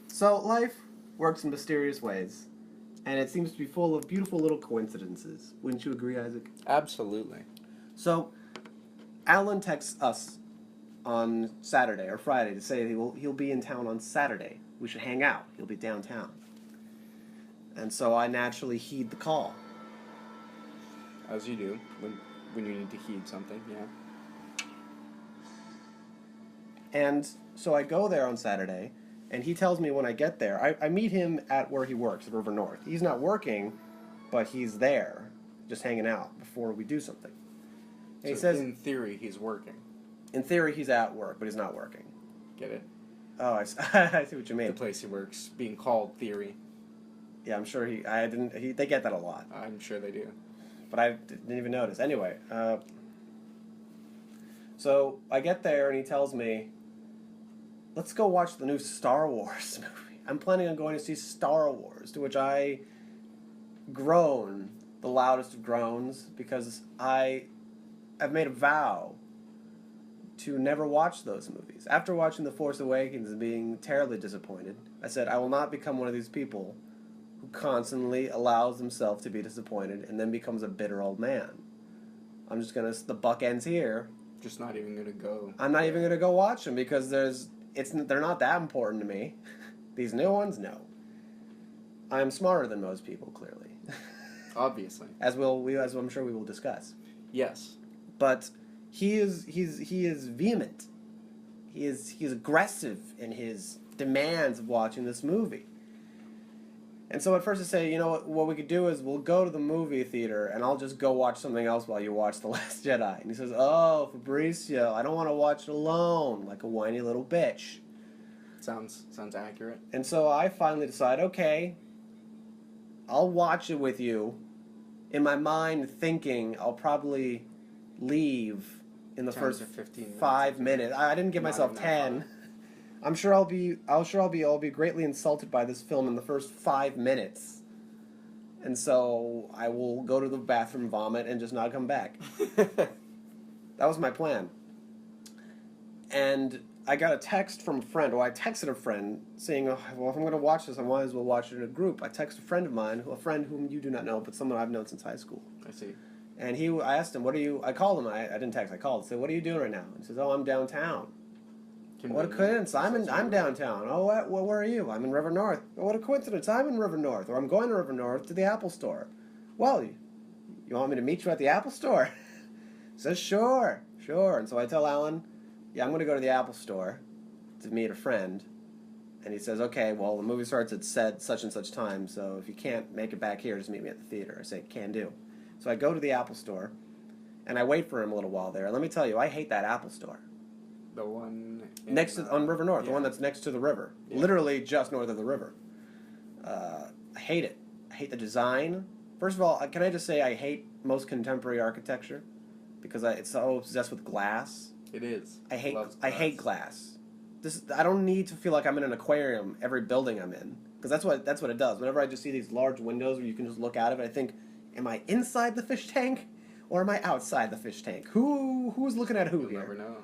So life works in mysterious ways, and it seems to be full of beautiful little coincidences. Wouldn't you agree, Isaac? Absolutely. So Alan texts us on Saturday or Friday to say he'll be in town on Saturday. We should hang out. He'll be downtown. And so I naturally heed the call. As you do when you need to heed something, yeah. And so I go there on Saturday, and he tells me when I get there, I meet him at where he works, at River North. He's not working, but he's there, just hanging out before we do something. And So he says, in theory, he's working. in theory, he's at work, but he's not working. Get it? Oh, I see what you mean. The place he works being called theory. Yeah, I'm sure they get that a lot. I'm sure they do. But I didn't even notice. Anyway, so I get there and he tells me, let's go watch the new Star Wars movie. I'm planning on going to see Star Wars, to which I groan the loudest of groans because I've made a vow to never watch those movies. After watching The Force Awakens and being terribly disappointed, I said I will not become one of these people who constantly allows himself to be disappointed and then becomes a bitter old man. I'm just gonna, the buck ends here. Just not even gonna go. I'm not even gonna go watch them because they're not that important to me. These new ones, no. I am smarter than most people, clearly. Obviously. as I'm sure we will discuss. Yes. But he is vehement. He is aggressive in his demands of watching this movie. And so at first I say, you know what we could do is we'll go to the movie theater and I'll just go watch something else while you watch The Last Jedi. And he says, oh, Fabricio, I don't want to watch it alone like a whiny little bitch. Sounds accurate. And so I finally decide, okay, I'll watch it with you. In my mind, thinking I'll probably leave in the first 15 5 minutes. I didn't give myself 10. I'm sure I'll be greatly insulted by this film in the first 5 minutes. And so I will go to the bathroom, vomit, and just not come back. That was my plan. And I got a text from a friend. Well, I texted a friend saying, oh, well, if I'm going to watch this, I might as well watch it in a group. I texted a friend of mine, a friend whom you do not know, but someone I've known since high school. I see. And I asked him, I called him, I didn't text, I called, I said, what are you doing right now? He says, oh, I'm downtown. What a coincidence, I'm downtown. Oh, where are you? I'm in River North. Oh, what a coincidence, I'm in River North. Or I'm going to River North to the Apple Store. Well, you want me to meet you at the Apple Store? He says, sure. And so I tell Alan, yeah, I'm going to go to the Apple Store to meet a friend. And he says, okay, well, the movie starts at such and such time, so if you can't make it back here, just meet me at the theater. I say, can do. So I go to the Apple Store, and I wait for him a little while there. And let me tell you, I hate that Apple Store. The one on River North, yeah. The one that's next to the river. Yeah. Literally just north of the river. I hate it. I hate the design. First of all, can I just say I hate most contemporary architecture because it's so obsessed with glass. It is. I hate glass. I don't need to feel like I'm in an aquarium every building I'm in, because that's what it does. Whenever I just see these large windows where you can just look out of it, I think, am I inside the fish tank or am I outside the fish tank? Who's looking at who You'll here? never know.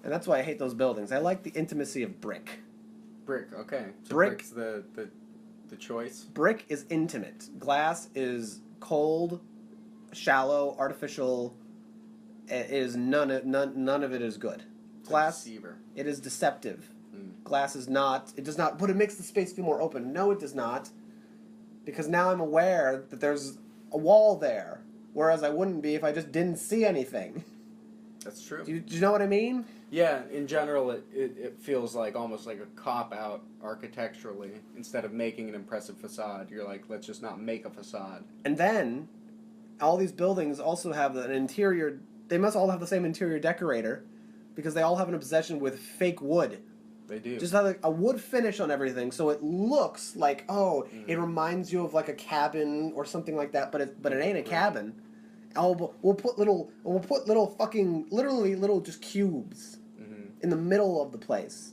And that's why I hate those buildings. I like the intimacy of brick. Brick, okay. So Brick. Brick's the choice. Brick is intimate. Glass is cold, shallow, artificial. It is none of it is good. Glass, Deceiver. it is deceptive. Glass is not. It does not. But it makes the space feel more open. No, it does not. Because now I'm aware that there's a wall there, whereas I wouldn't be if I just didn't see anything. That's true. Do you know what I mean? Yeah, in general, it feels like almost like a cop-out architecturally. Instead of making an impressive facade, you're like, let's just not make a facade. And then, all these buildings also have an interior. They must all have the same interior decorator, because they all have an obsession with fake wood. They do. Just have a wood finish on everything, so it looks like, it reminds you of like a cabin or something like that, but it ain't a cabin. We'll put little fucking literally little just cubes in the middle of the place.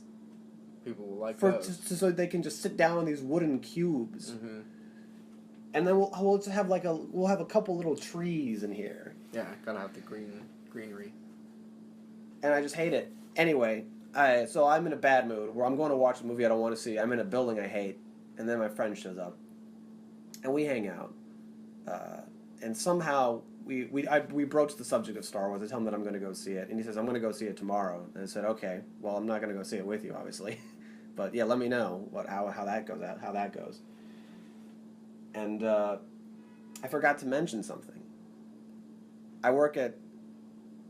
People will like those. So they can just sit down on these wooden cubes. And then we'll just have we'll have a couple little trees in here. Yeah, gotta have the greenery. And I just hate it. Anyway, So I'm in a bad mood where I'm going to watch a movie I don't want to see. I'm in a building I hate, and then my friend shows up, and we hang out, and somehow we broach the subject of Star Wars. I tell him that I'm going to go see it, and he says I'm going to go see it tomorrow. And I said, okay, well I'm not going to go see it with you, obviously, but yeah, let me know how that goes. And I forgot to mention something. I work at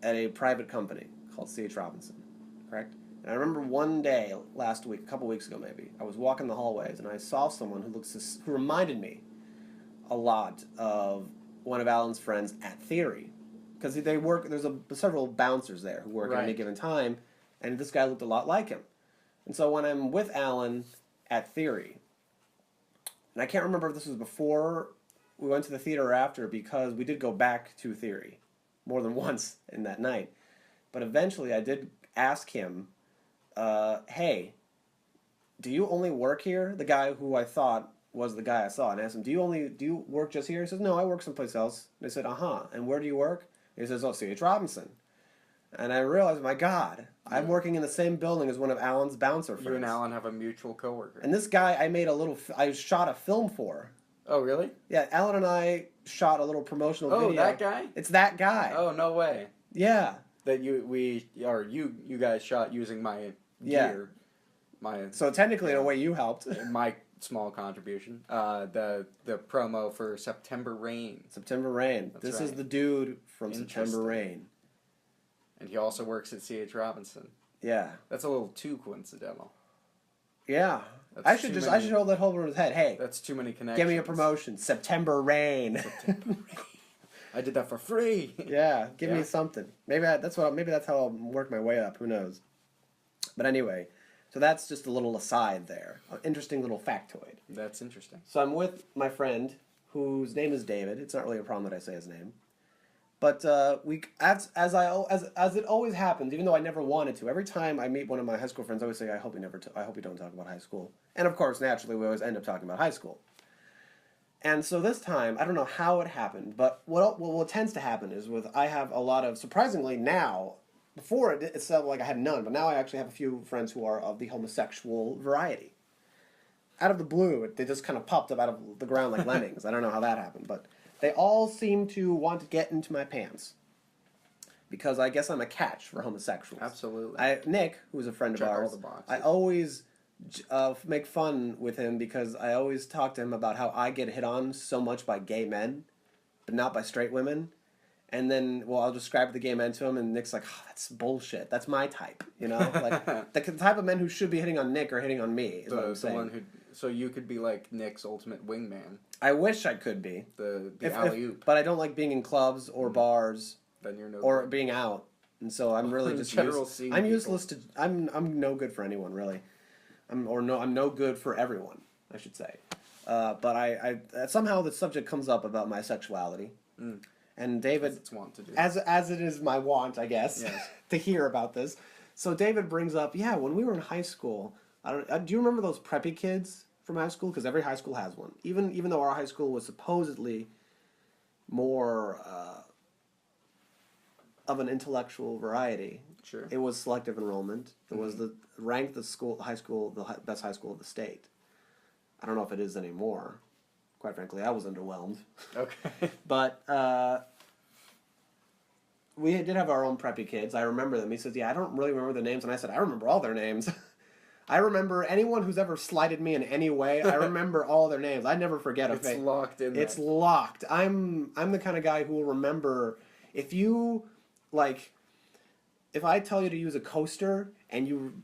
a private company called C.H. Robinson, correct? And I remember one day last week, a couple weeks ago maybe, I was walking the hallways and I saw someone who reminded me a lot of one of Alan's friends at Theory, because they work. There's several bouncers there who work at any given time, and this guy looked a lot like him. And so when I'm with Alan at Theory, and I can't remember if this was before we went to the theater or after, because we did go back to Theory more than once in that night. But eventually I did ask him, hey, do you only work here? The guy who I thought was the guy I saw. And I asked him, do you work just here? He says, no, I work someplace else. And I said, uh-huh. And where do you work? And he says, oh, C.H. Robinson. And I realized, my God, I'm working in the same building as one of Alan's bouncer friends. You and Alan have a mutual coworker. And this guy I shot a film for. Oh, really? Yeah, Alan and I shot a little promotional video. Oh, that guy? It's that guy. Oh, no way. Yeah. That you guys shot using my gear. So technically, in a way, you helped. My small contribution. The promo for September Rain. September Rain. This is the dude from September Rain. And he also works at C.H. Robinson. Yeah. That's a little too coincidental. Yeah. I should hold that over his head. Hey. That's too many connections. Give me a promotion. September Rain. September Rain. I did that for free. Yeah. Give me something. Maybe that's how I'll work my way up. Who knows? But anyway, so that's just a little aside there. An interesting little factoid. That's interesting. So I'm with my friend, whose name is David. It's not really a problem that I say his name. But as it always happens, even though I never wanted to, every time I meet one of my high school friends, I always say, I hope you don't talk about high school. And of course, naturally, we always end up talking about high school. And so this time, I don't know how it happened, but what tends to happen is I have a lot of, surprisingly now, before it felt like I had none, but now I actually have a few friends who are of the homosexual variety. Out of the blue, they just kind of popped up out of the ground like lemmings. I don't know how that happened, but they all seem to want to get into my pants. Because I guess I'm a catch for homosexuals. Absolutely. Nick, who's a friend of ours, I always make fun with him because I always talk to him about how I get hit on so much by gay men, but not by straight women. And then, I'll describe the gay men to him, and Nick's like, oh, that's bullshit. That's my type, you know? Like, the type of men who should be hitting on Nick are hitting on me, is what I'm saying. So you could be like Nick's ultimate wingman. I wish I could be. The alley-oop. But I don't like being in clubs or bars. Then you're no or good. Being out. And so I'm really just I'm useless to... I'm no good for anyone, really. I'm no good for everyone, I should say. But I somehow the subject comes up about my sexuality. Mm. And David, as it is my want, I guess, to hear about this. So David brings up, when we were in high school, do you remember those preppy kids from high school? Because every high school has one. Even though our high school was supposedly more of an intellectual variety, sure, it was selective enrollment. It was ranked the best high school of the state. I don't know if it is anymore. Quite frankly, I was underwhelmed. Okay. But we did have our own preppy kids. I remember them. He says, I don't really remember their names. And I said, I remember all their names. I remember anyone who's ever slighted me in any way. I remember all their names. I never forget a face. It's locked in there. It's locked. I'm the kind of guy who will remember. If I tell you to use a coaster and you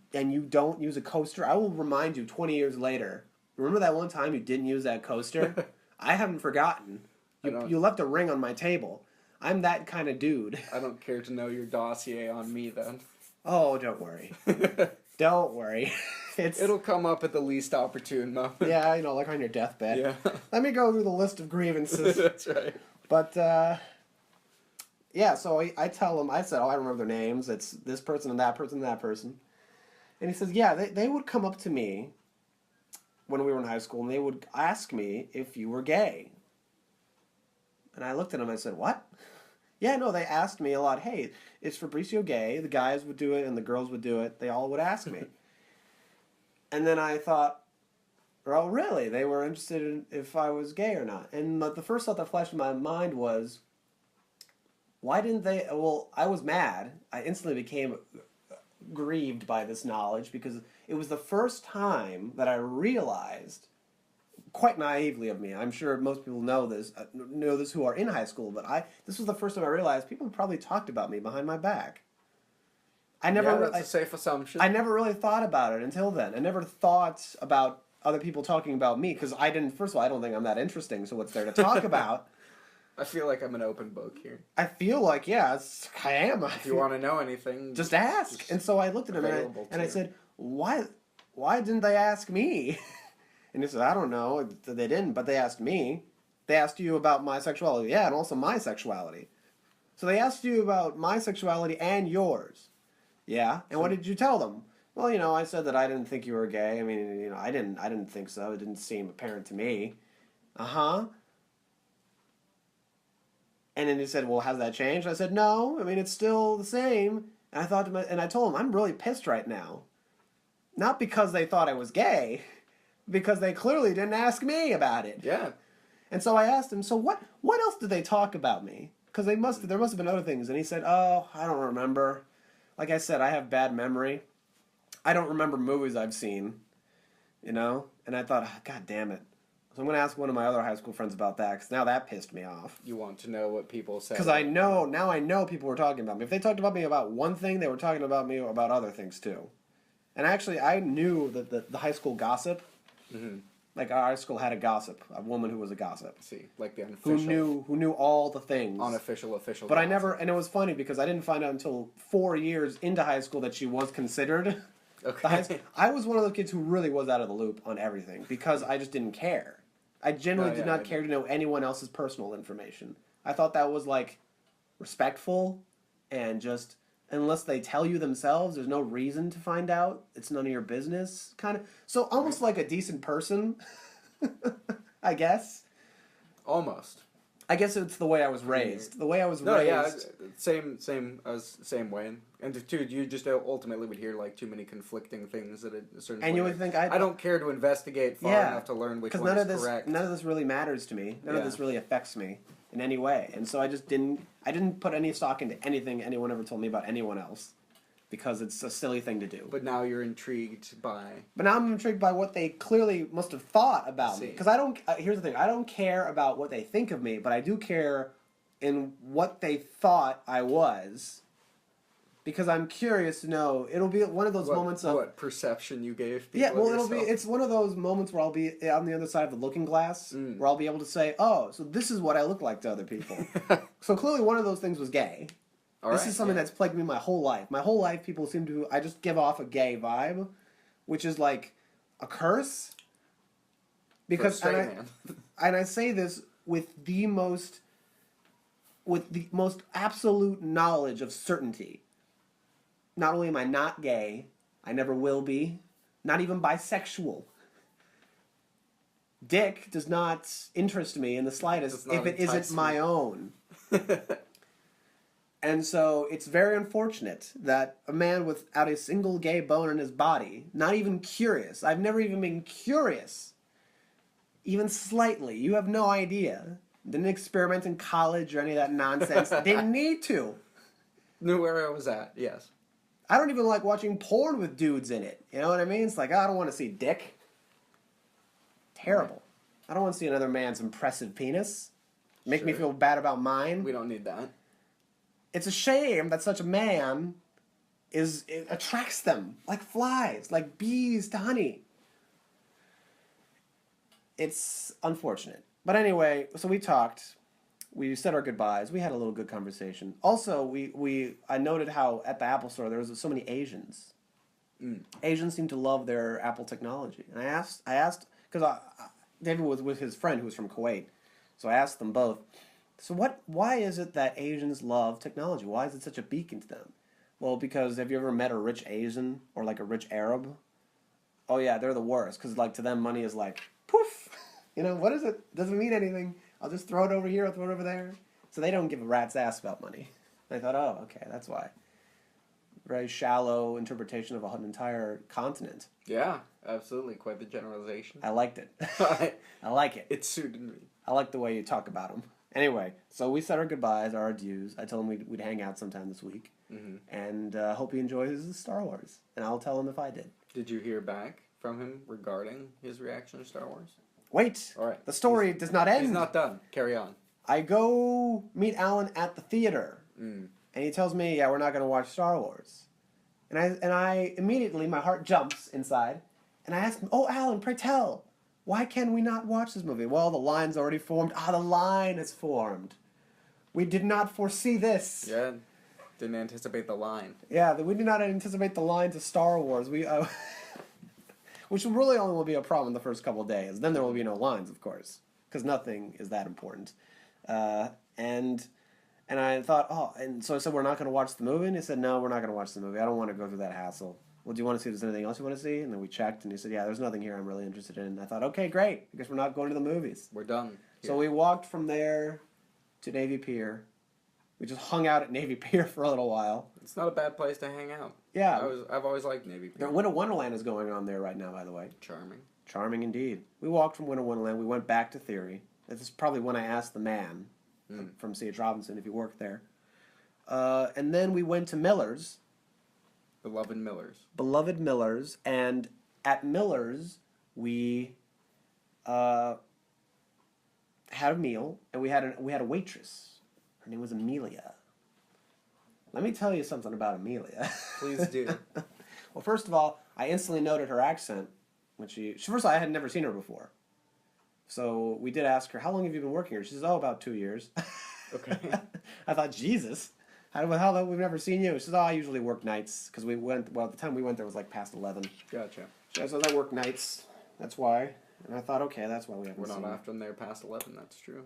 don't use a coaster, I will remind you 20 years later. Remember that one time you didn't use that coaster? I haven't forgotten. You left a ring on my table. I'm that kind of dude. I don't care to know your dossier on me then. Oh, don't worry. Don't worry. It'll come up at the least opportune moment. Yeah, like on your deathbed. Yeah. Let me go through the list of grievances. That's right. But, so I tell him, I said, I remember their names. It's this person and that person and that person. And he says, they would come up to me when we were in high school, and they would ask me if you were gay. And I looked at him and I said, what? Yeah, no, they asked me a lot, hey, is Fabricio gay? The guys would do it and the girls would do it. They all would ask me. And then I thought, oh, really? They were interested in if I was gay or not. And the first thought that flashed in my mind was, why didn't they? Well, I was mad. I instantly became grieved by this knowledge because it was the first time that I realized, quite naively of me, I'm sure most people know this who are in high school, but this was the first time I realized people probably talked about me behind my back. That's a safe assumption. I never really thought about it until then. I never thought about other people talking about me because first of all, I don't think I'm that interesting, so what's there to talk about? I feel like I'm an open book here. I feel like, yeah, I am. If you want to know anything, just ask. And so I looked at him and I said, why didn't they ask me? And he said, I don't know. They didn't, but they asked me. They asked you about my sexuality. Yeah, and also my sexuality. So they asked you about my sexuality and yours. Yeah, and what did you tell them? Well, I said that I didn't think you were gay. I mean, I didn't think so. It didn't seem apparent to me. Uh-huh. And then he said, well, has that changed? I said, no. I mean, it's still the same. And I told him, I'm really pissed right now. Not because they thought I was gay, because they clearly didn't ask me about it. Yeah. And so I asked him, so what else did they talk about me? Because there must have been other things. And he said, oh, I don't remember. Like I said, I have bad memory. I don't remember movies I've seen, And I thought, God damn it. So I'm going to ask one of my other high school friends about that, because now that pissed me off. You want to know what people say. Because I know people were talking about me. If they talked about me about one thing, they were talking about me about other things too. And actually, I knew that the high school gossip, like our high school had a woman who was a gossip. See, like the unofficial. Who knew all the things. Unofficial. But gossip. And it was funny because I didn't find out until 4 years into high school that she was considered. Okay. I was one of those kids who really was out of the loop on everything because I just didn't care. I generally did not care to know anyone else's personal information. I thought that was respectful and just unless they tell you themselves, there's no reason to find out. It's none of your business, kind of. So almost like a decent person, I guess. Almost. I guess it's the way I was raised. The way I was raised. No, yeah, same way. And dude, you just ultimately would hear too many conflicting things at a certain point. And you would think I don't care to investigate far enough to learn which one is correct. None of this really matters to me. None of this really affects me in any way. And so I didn't put any stock into anything anyone ever told me about anyone else. Because it's a silly thing to do. But now you're intrigued by... But now I'm intrigued by what they clearly must have thought about me. Because here's the thing. I don't care about what they think of me, but I do care in what they thought I was. Because I'm curious to know. It'll be one of those moments of... What perception you gave people. Yeah, well, it's one of those moments where I'll be on the other side of the looking glass, where I'll be able to say, oh, so this is what I look like to other people. So clearly one of those things was gay. This is something that's plagued me my whole life. My whole life, people seem to... I just give off a gay vibe, which is like a curse. Because... And I say this with the most absolute knowledge of certainty. Not only am I not gay, I never will be, not even bisexual. Dick does not interest me in the slightest if it isn't my own. And so it's very unfortunate that a man without a single gay bone in his body, not even curious, I've never even been curious, even slightly, you have no idea, didn't experiment in college or any of that nonsense, didn't need to. Knew where I was at, yes. I don't even like watching porn with dudes in it, you know what I mean? It's like, I don't want to see dick. Terrible. I don't want to see another man's impressive penis. Make me feel bad about mine. We don't need that. It's a shame that such a man it attracts them like flies, like bees to honey. It's unfortunate. But anyway, so we talked. We said our goodbyes. We had a little good conversation. Also, I noted how at the Apple store there was so many Asians. Asians seem to love their Apple technology. And I asked because David was with his friend who was from Kuwait. So I asked them both, so why is it that Asians love technology? Why is it such a beacon to them? Well, because have you ever met a rich Asian or like a rich Arab? Oh yeah, they're the worst because to them money is like poof. What is it? Doesn't mean anything. I'll just throw it over here, I'll throw it over there. So they don't give a rat's ass about money. I thought, oh, okay, that's why. Very shallow interpretation of an entire continent. Yeah, absolutely. Quite the generalization. I liked it. I like it. It suited me. I like the way you talk about them. Anyway, so we said our goodbyes, our adieus. I told him we'd hang out sometime this week. Mm-hmm. And hope he enjoys Star Wars. And I'll tell him if I did. Did you hear back from him regarding his reaction to Star Wars? Wait. All right. The story does not end. He's not done. Carry on. I go meet Alan at the theater. And he tells me, yeah, we're not going to watch Star Wars. And I immediately, my heart jumps inside. And I ask him, oh, Alan, pray tell, why can we not watch this movie? Well, the line's already formed. Ah, the line is formed. We did not foresee this. Yeah, didn't anticipate the line. Yeah, we did not anticipate the line to Star Wars. Which really only will be a problem the first couple of days. Then there will be no lines, of course, because nothing is that important. And I thought, oh, and so I said, we're not going to watch the movie? And he said, no, we're not going to watch the movie. I don't want to go through that hassle. Well, do you want to see if there's anything else you want to see? And then we checked, and he said, yeah, there's nothing here I'm really interested in. And I thought, okay, great. I guess we're not going to the movies. We're done. So we walked from there to Navy Pier. We just hung out at Navy Pier for a little while. It's not a bad place to hang out. Yeah. I've always liked Navy Pier. Winter Wonderland is going on there right now, by the way. Charming. Charming indeed. We walked from Winter Wonderland. We went back to Theory. This is probably when I asked the man from C.H. Robinson if he worked there. And then we went to Miller's. Beloved Miller's. And at Miller's, we had a meal, and we had a waitress. Her name was Amelia. Let me tell you something about Amelia. Please do. Well, first of all, I instantly noted her accent when first of all, I had never seen her before. So we did ask her, how long have you been working here? She says, about 2 years. Okay. I thought, Jesus. How we've never seen you? She says, I usually work nights. Because at the time we went there was like past 11. Gotcha. She says, I work nights. That's why. And I thought, okay, that's why we haven't seen her. We're not often there past 11, that's true.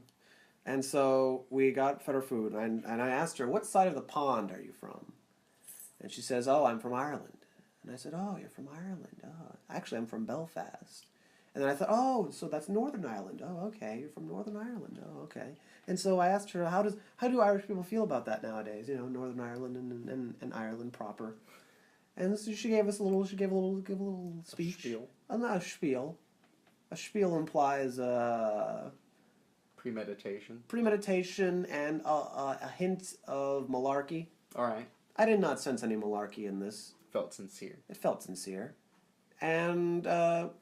And so we got fed her food. And I asked her, what side of the pond are you from? And she says, I'm from Ireland. And I said, you're from Ireland. Oh, actually, I'm from Belfast. And then I thought, so that's Northern Ireland. Oh, okay, you're from Northern Ireland. Oh, okay. And so I asked her, how do Irish people feel about that nowadays? You know, Northern Ireland and Ireland proper. And so she gave a little speech. A spiel. Not a spiel. A spiel implies premeditation and a hint of malarkey. All right. I did not sense any malarkey in this. Felt sincere. It felt sincere. And while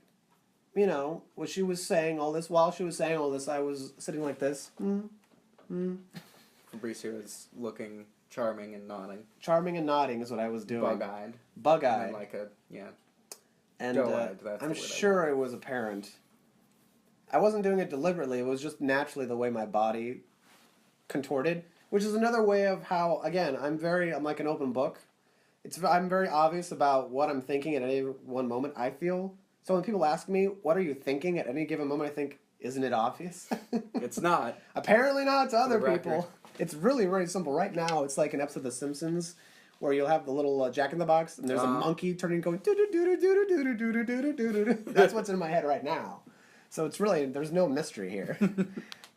she was saying all this, I was sitting like this. Fabricio is looking charming and nodding. Charming and nodding is what I was doing. Bug-eyed. Bug-eyed. And And I'm sure it was apparent. I wasn't doing it deliberately. It was just naturally the way my body contorted, which is another way of how, again, I'm like an open book. I'm very obvious about what I'm thinking at any one moment, I feel. So when people ask me, what are you thinking at any given moment, I think, isn't it obvious? It's not. Apparently not to other people. It's really, really simple. Right now, it's like an episode of The Simpsons where you'll have the little Jack in the Box, and there's a monkey turning going doo-doo-doo-doo-doo-doo-doo-doo-doo-doo-doo. That's what's in my head right now. So it's really, there's no mystery here.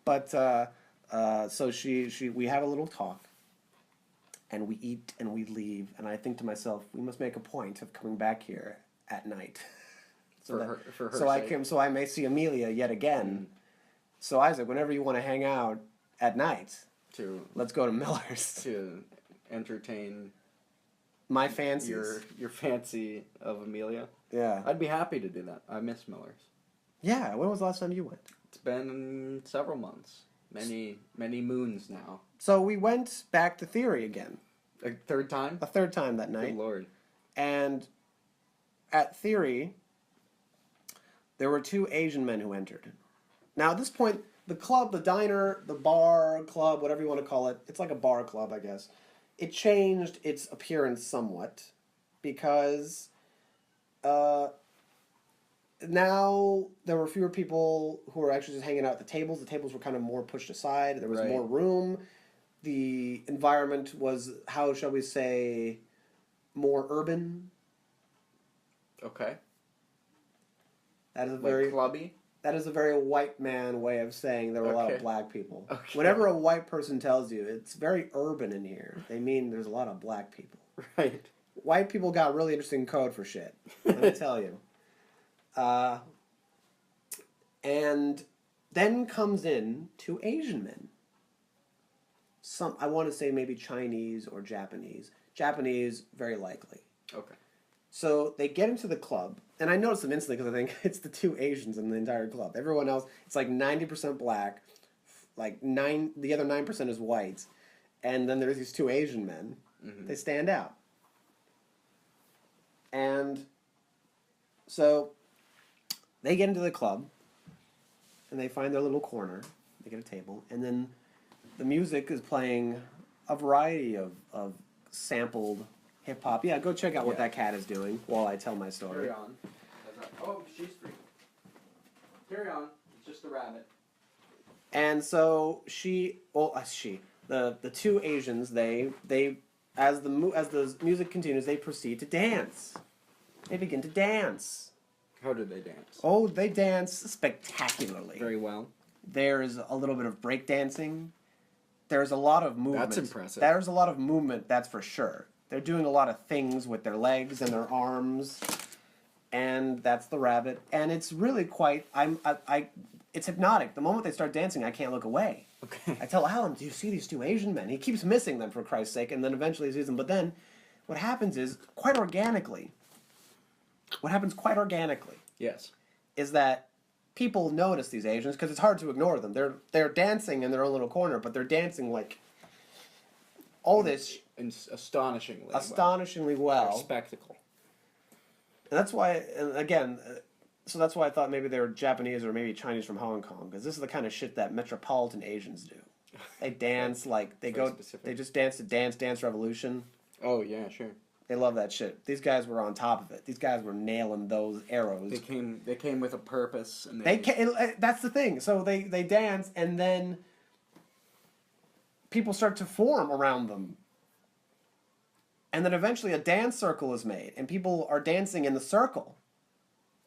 But, so we have a little talk, and we eat and we leave, and I think to myself, we must make a point of coming back here at night. For her sake. So I may see Amelia yet again. So Isaac, whenever you want to hang out at night, let's go to Miller's to entertain my fancies. Your fancy of Amelia. Yeah, I'd be happy to do that. I miss Miller's. Yeah, when was the last time you went? It's been several months, many moons now. So we went back to Theory again. A third time? A third time that night. Good Lord. And at Theory, there were 2 Asian men who entered. Now, at this point, the club, the diner, the bar, club, whatever you want to call it, it's like a bar club, I guess. It changed its appearance somewhat because now there were fewer people who were actually just hanging out at the tables. The tables were kind of more pushed aside. There was more room. The environment was, how shall we say, more urban. Okay. That is very clubby. That is a very white man way of saying there were a lot of Okay. black people. Okay. Whenever a white person tells you it's very urban in here, they mean there's a lot of black people. Right. White people got really interesting code for shit. Let me tell you. And then comes in two Asian men. I want to say maybe Chinese or Japanese. Japanese, very likely. Okay. So they get into the club, and I noticed them instantly because I think it's the two Asians in the entire club. Everyone else, it's like 90% black, the other 9% is white, and then there's these two Asian men. Mm-hmm. They stand out. And so they get into the club, and they find their little corner. They get a table, and then the music is playing a variety of sampled hip-hop. Yeah, go check out what that cat is doing while I tell my story. Carry on. Oh, she's free. Carry on. It's just a rabbit. And so the two Asians, they as the music continues, they proceed to dance. They begin to dance. How did they dance? Oh, they dance spectacularly. Very well. There's a little bit of break dancing. There's a lot of movement. That's impressive. There's a lot of movement, that's for sure. They're doing a lot of things with their legs and their arms, and that's the rabbit. And it's really quite. It's hypnotic. The moment they start dancing, I can't look away. Okay. I tell Alan, "Do you see these two Asian men?" He keeps missing them for Christ's sake, and then eventually he sees them. But then, what happens is quite organically. What happens quite organically? Yes. Is that people notice these Asians because it's hard to ignore them. They're dancing in their own little corner, but they're dancing like all this. Astonishingly well. Spectacle. And that's why, and again, so that's why I thought maybe they were Japanese or maybe Chinese from Hong Kong, because this is the kind of shit that metropolitan Asians do. They dance like they just dance to Dance Revolution. Oh yeah, sure. They love that shit. These guys were on top of it. These guys were nailing those arrows. They came with a purpose, and that's the thing. So they dance, and then people start to form around them. And then eventually a dance circle is made, and people are dancing in the circle,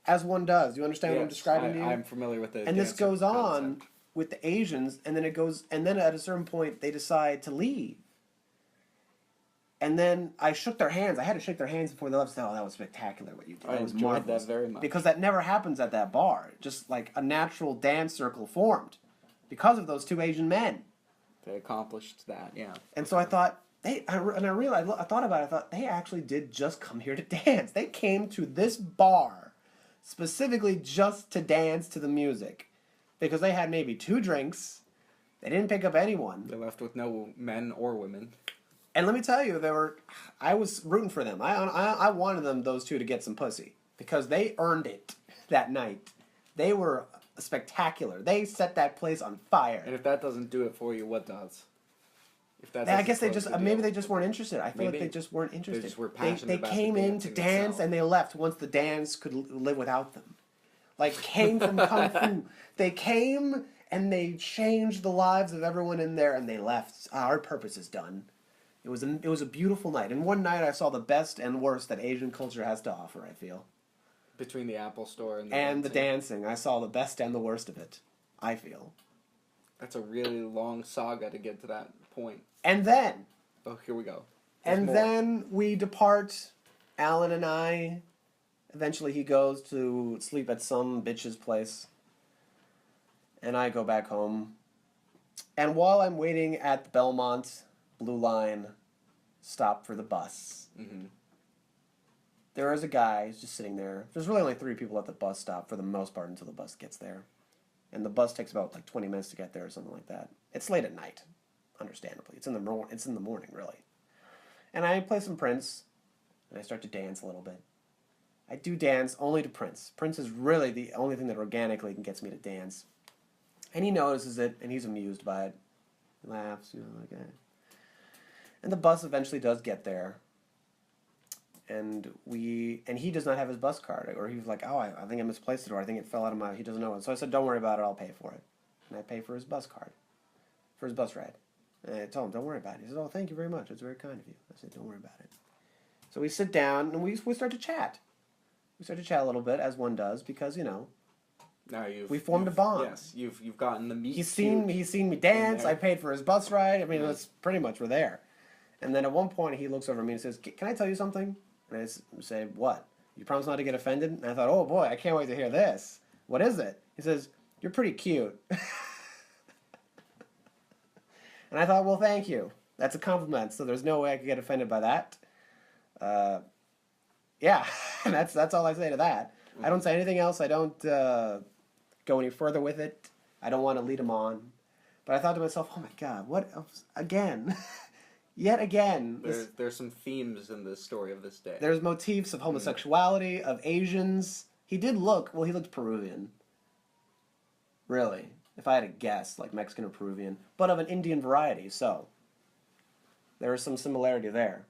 as one does. Do you understand what I'm describing to you? I'm familiar with it. And this goes on with the Asians, and then at a certain point they decide to leave. And then I shook their hands. I had to shake their hands before they left. Oh, that was spectacular what you did. I enjoyed that very much. Because that never happens at that bar. Just like a natural dance circle formed because of those two Asian men. They accomplished that, yeah. And so I thought, I thought about it, I thought, they actually did just come here to dance. They came to this bar specifically just to dance to the music. Because they had maybe 2 drinks. They didn't pick up anyone. They left with no men or women. And let me tell you, I was rooting for them. I wanted those two to get some pussy. Because they earned it that night. They were spectacular. They set that place on fire. And if that doesn't do it for you, what does? I guess they just maybe they just weren't interested. I feel like they just weren't interested. They just were passionate about came the in to dance itself. and they left once the dance could live without them. Like came from Kung Fu. They came and they changed the lives of everyone in there and they left. Our purpose is done. It was a beautiful night. And one night I saw the best and worst that Asian culture has to offer, I feel. Between the Apple Store and the dancing. I saw the best and the worst of it, I feel. That's a really long saga to get to that point. And then... Oh, here we go. Then we depart, Alan and I. Eventually he goes to sleep at some bitch's place. And I go back home. And while I'm waiting at the Belmont Blue Line stop for the bus, there is a guy who's just sitting there. There's really only 3 people at the bus stop for the most part until the bus gets there. And the bus takes about 20 minutes to get there or something like that. It's late at night, understandably. It's in the morning, really. And I play some Prince, and I start to dance a little bit. I do dance only to Prince. Prince is really the only thing that organically gets me to dance. And he notices it, and he's amused by it. He laughs, like that. And the bus eventually does get there. And he does not have his bus card. Or he was like, oh, I think I misplaced it, or I think it fell out of he doesn't know it. So I said, don't worry about it, I'll pay for it. And I pay for his bus card, for his bus ride. And I told him, don't worry about it. He said, oh, thank you very much, it's very kind of you. I said, don't worry about it. So we sit down, and we start to chat. We start to chat a little bit, as one does, because, Now we formed a bond. Yes, you've gotten the meet. He's seen me dance. I paid for his bus ride. I mean, it's pretty much we're there. And then at one point he looks over at me and says, "Can I tell you something?" And I say, "What? You promise not to get offended?" And I thought, "Oh boy, I can't wait to hear this. What is it?" He says, "You're pretty cute." And I thought, "Well, thank you. That's a compliment. So there's no way I could get offended by that." Yeah, and that's all I say to that. I don't say anything else. I don't go any further with it. I don't want to lead him on. But I thought to myself, oh my God, what else? Again. Yet again. There's some themes in the story of this day. There's motifs of homosexuality, of Asians. He looked Peruvian. Really. If I had to guess, like Mexican or Peruvian. But of an Indian variety, so. There is some similarity there.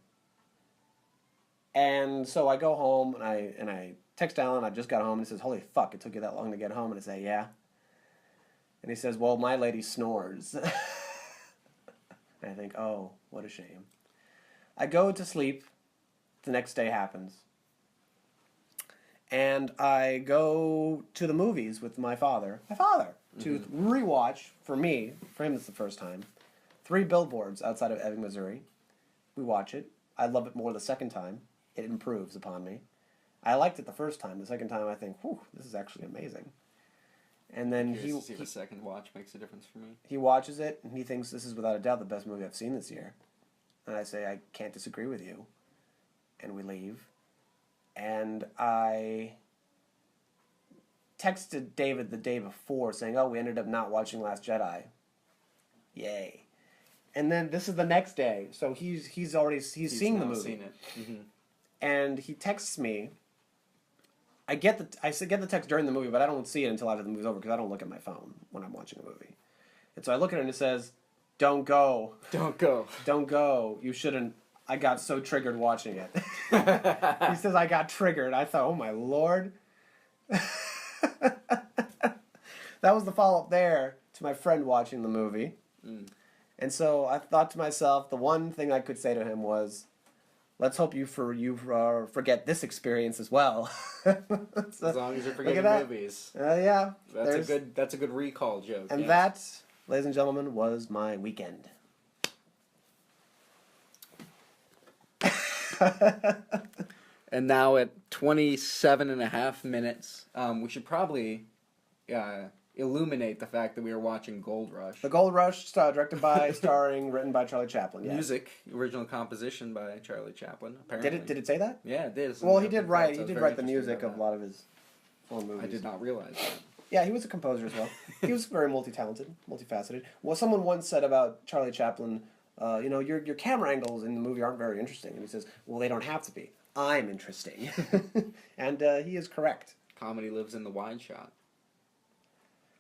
And so I go home and I text Alan. I just got home and he says, "Holy fuck, it took you that long to get home." And I say, "Yeah." And he says, "Well, my lady snores." And I think, oh, what a shame. I go to sleep. The next day happens. And I go to the movies with my father. To rewatch, for him it's the first time, 3 Billboards outside of Ebbing, Missouri. We watch it. I love it more the second time. It improves upon me. I liked it the first time. The second time I think, whew, this is actually amazing. And then to see if a second watch makes a difference for me. He watches it and he thinks this is without a doubt the best movie I've seen this year. And I say, I can't disagree with you. And we leave. And I texted David the day before saying, "Oh, we ended up not watching Last Jedi." Yay. And then this is the next day, so he's seeing the movie. Seen it. Mm-hmm. And he texts me. I get the text during the movie, but I don't see it until after the movie's over because I don't look at my phone when I'm watching a movie. And so I look at it and it says, "Don't go. Don't go. Don't go. You shouldn't." I got so triggered watching it. He says I got triggered. I thought, oh my Lord. That was the follow-up there to my friend watching the movie. Mm. And so I thought to myself, the one thing I could say to him was, let's hope you forget this experience as well. So, as long as you're forgetting movies. Yeah. That's a good recall joke. And that, ladies and gentlemen, was my weekend. And now at 27 and a half minutes, we should probably illuminate the fact that we are watching Gold Rush. The Gold Rush, directed by, starring, written by Charlie Chaplin. Yes. Music, original composition by Charlie Chaplin. Apparently, did it say that? Yeah, it did. Well, he did write the music of a lot of his film movies. I did not realize that. Yeah, he was a composer as well. He was very multi-talented, multifaceted. Well, someone once said about Charlie Chaplin, your camera angles in the movie aren't very interesting, and he says, well, they don't have to be. I'm interesting. And he is correct. Comedy lives in the wide shot.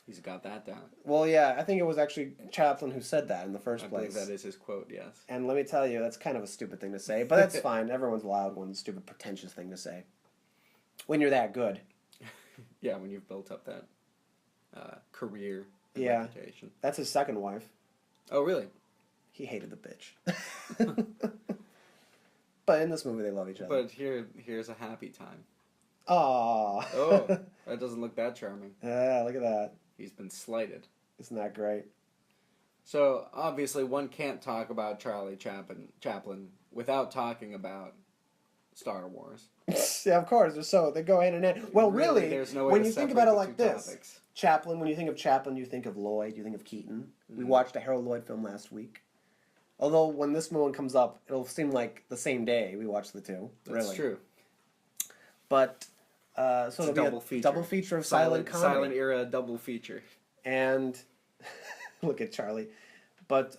He's got that down. Well, yeah, I think it was actually Chaplin who said that in the first place. I believe that is his quote, yes. And let me tell you, that's kind of a stupid thing to say, but that's fine. Everyone's allowed one stupid, pretentious thing to say. When you're that good. Yeah, when you've built up that career and reputation. That's his second wife. Oh, really? He hated the bitch. But in this movie, they love each other. But here's a happy time. Aww. Oh, that doesn't look that charming. Yeah, look at that. He's been slighted. Isn't that great? So, obviously, one can't talk about Charlie Chaplin without talking about Star Wars. Yeah, of course. They go hand in hand. Well, really, there's no way when to you think about it like this, topics. Chaplin, when you think of Chaplin, you think of Lloyd, you think of Keaton. Mm-hmm. We watched a Harold Lloyd film last week. Although, when this one comes up, it'll seem like the same day we watched the two. That's true. But, so it'll be a double feature of silent comedy. Silent era double feature. And, look at Charlie. But,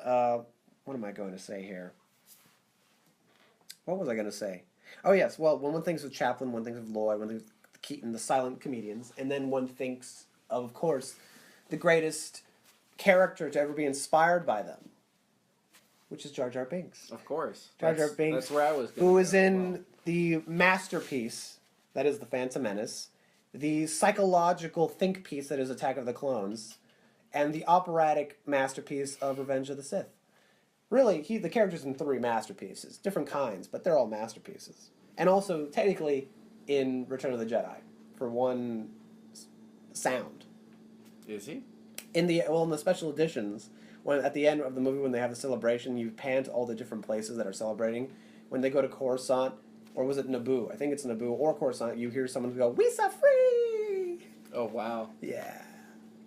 what am I going to say here? What was I going to say? Oh, yes. Well, when one thinks of Chaplin, one thinks of Lloyd, one thinks of Keaton, the silent comedians. And then one thinks of course, the greatest character to ever be inspired by them. Which is Jar Jar Binks. Of course. Jar Jar Binks. That's where I was going. Who is in the masterpiece that is The Phantom Menace, the psychological think piece that is Attack of the Clones, and the operatic masterpiece of Revenge of the Sith. Really, the character's in 3 masterpieces. Different kinds, but they're all masterpieces. And also, technically, in Return of the Jedi, for one sound. Is he? In the special editions, when at the end of the movie when they have the celebration, you pan to all the different places that are celebrating. When they go to Coruscant, or was it Naboo? I think it's Naboo or Coruscant. You hear someone go, "We are free!" Oh, wow. Yeah.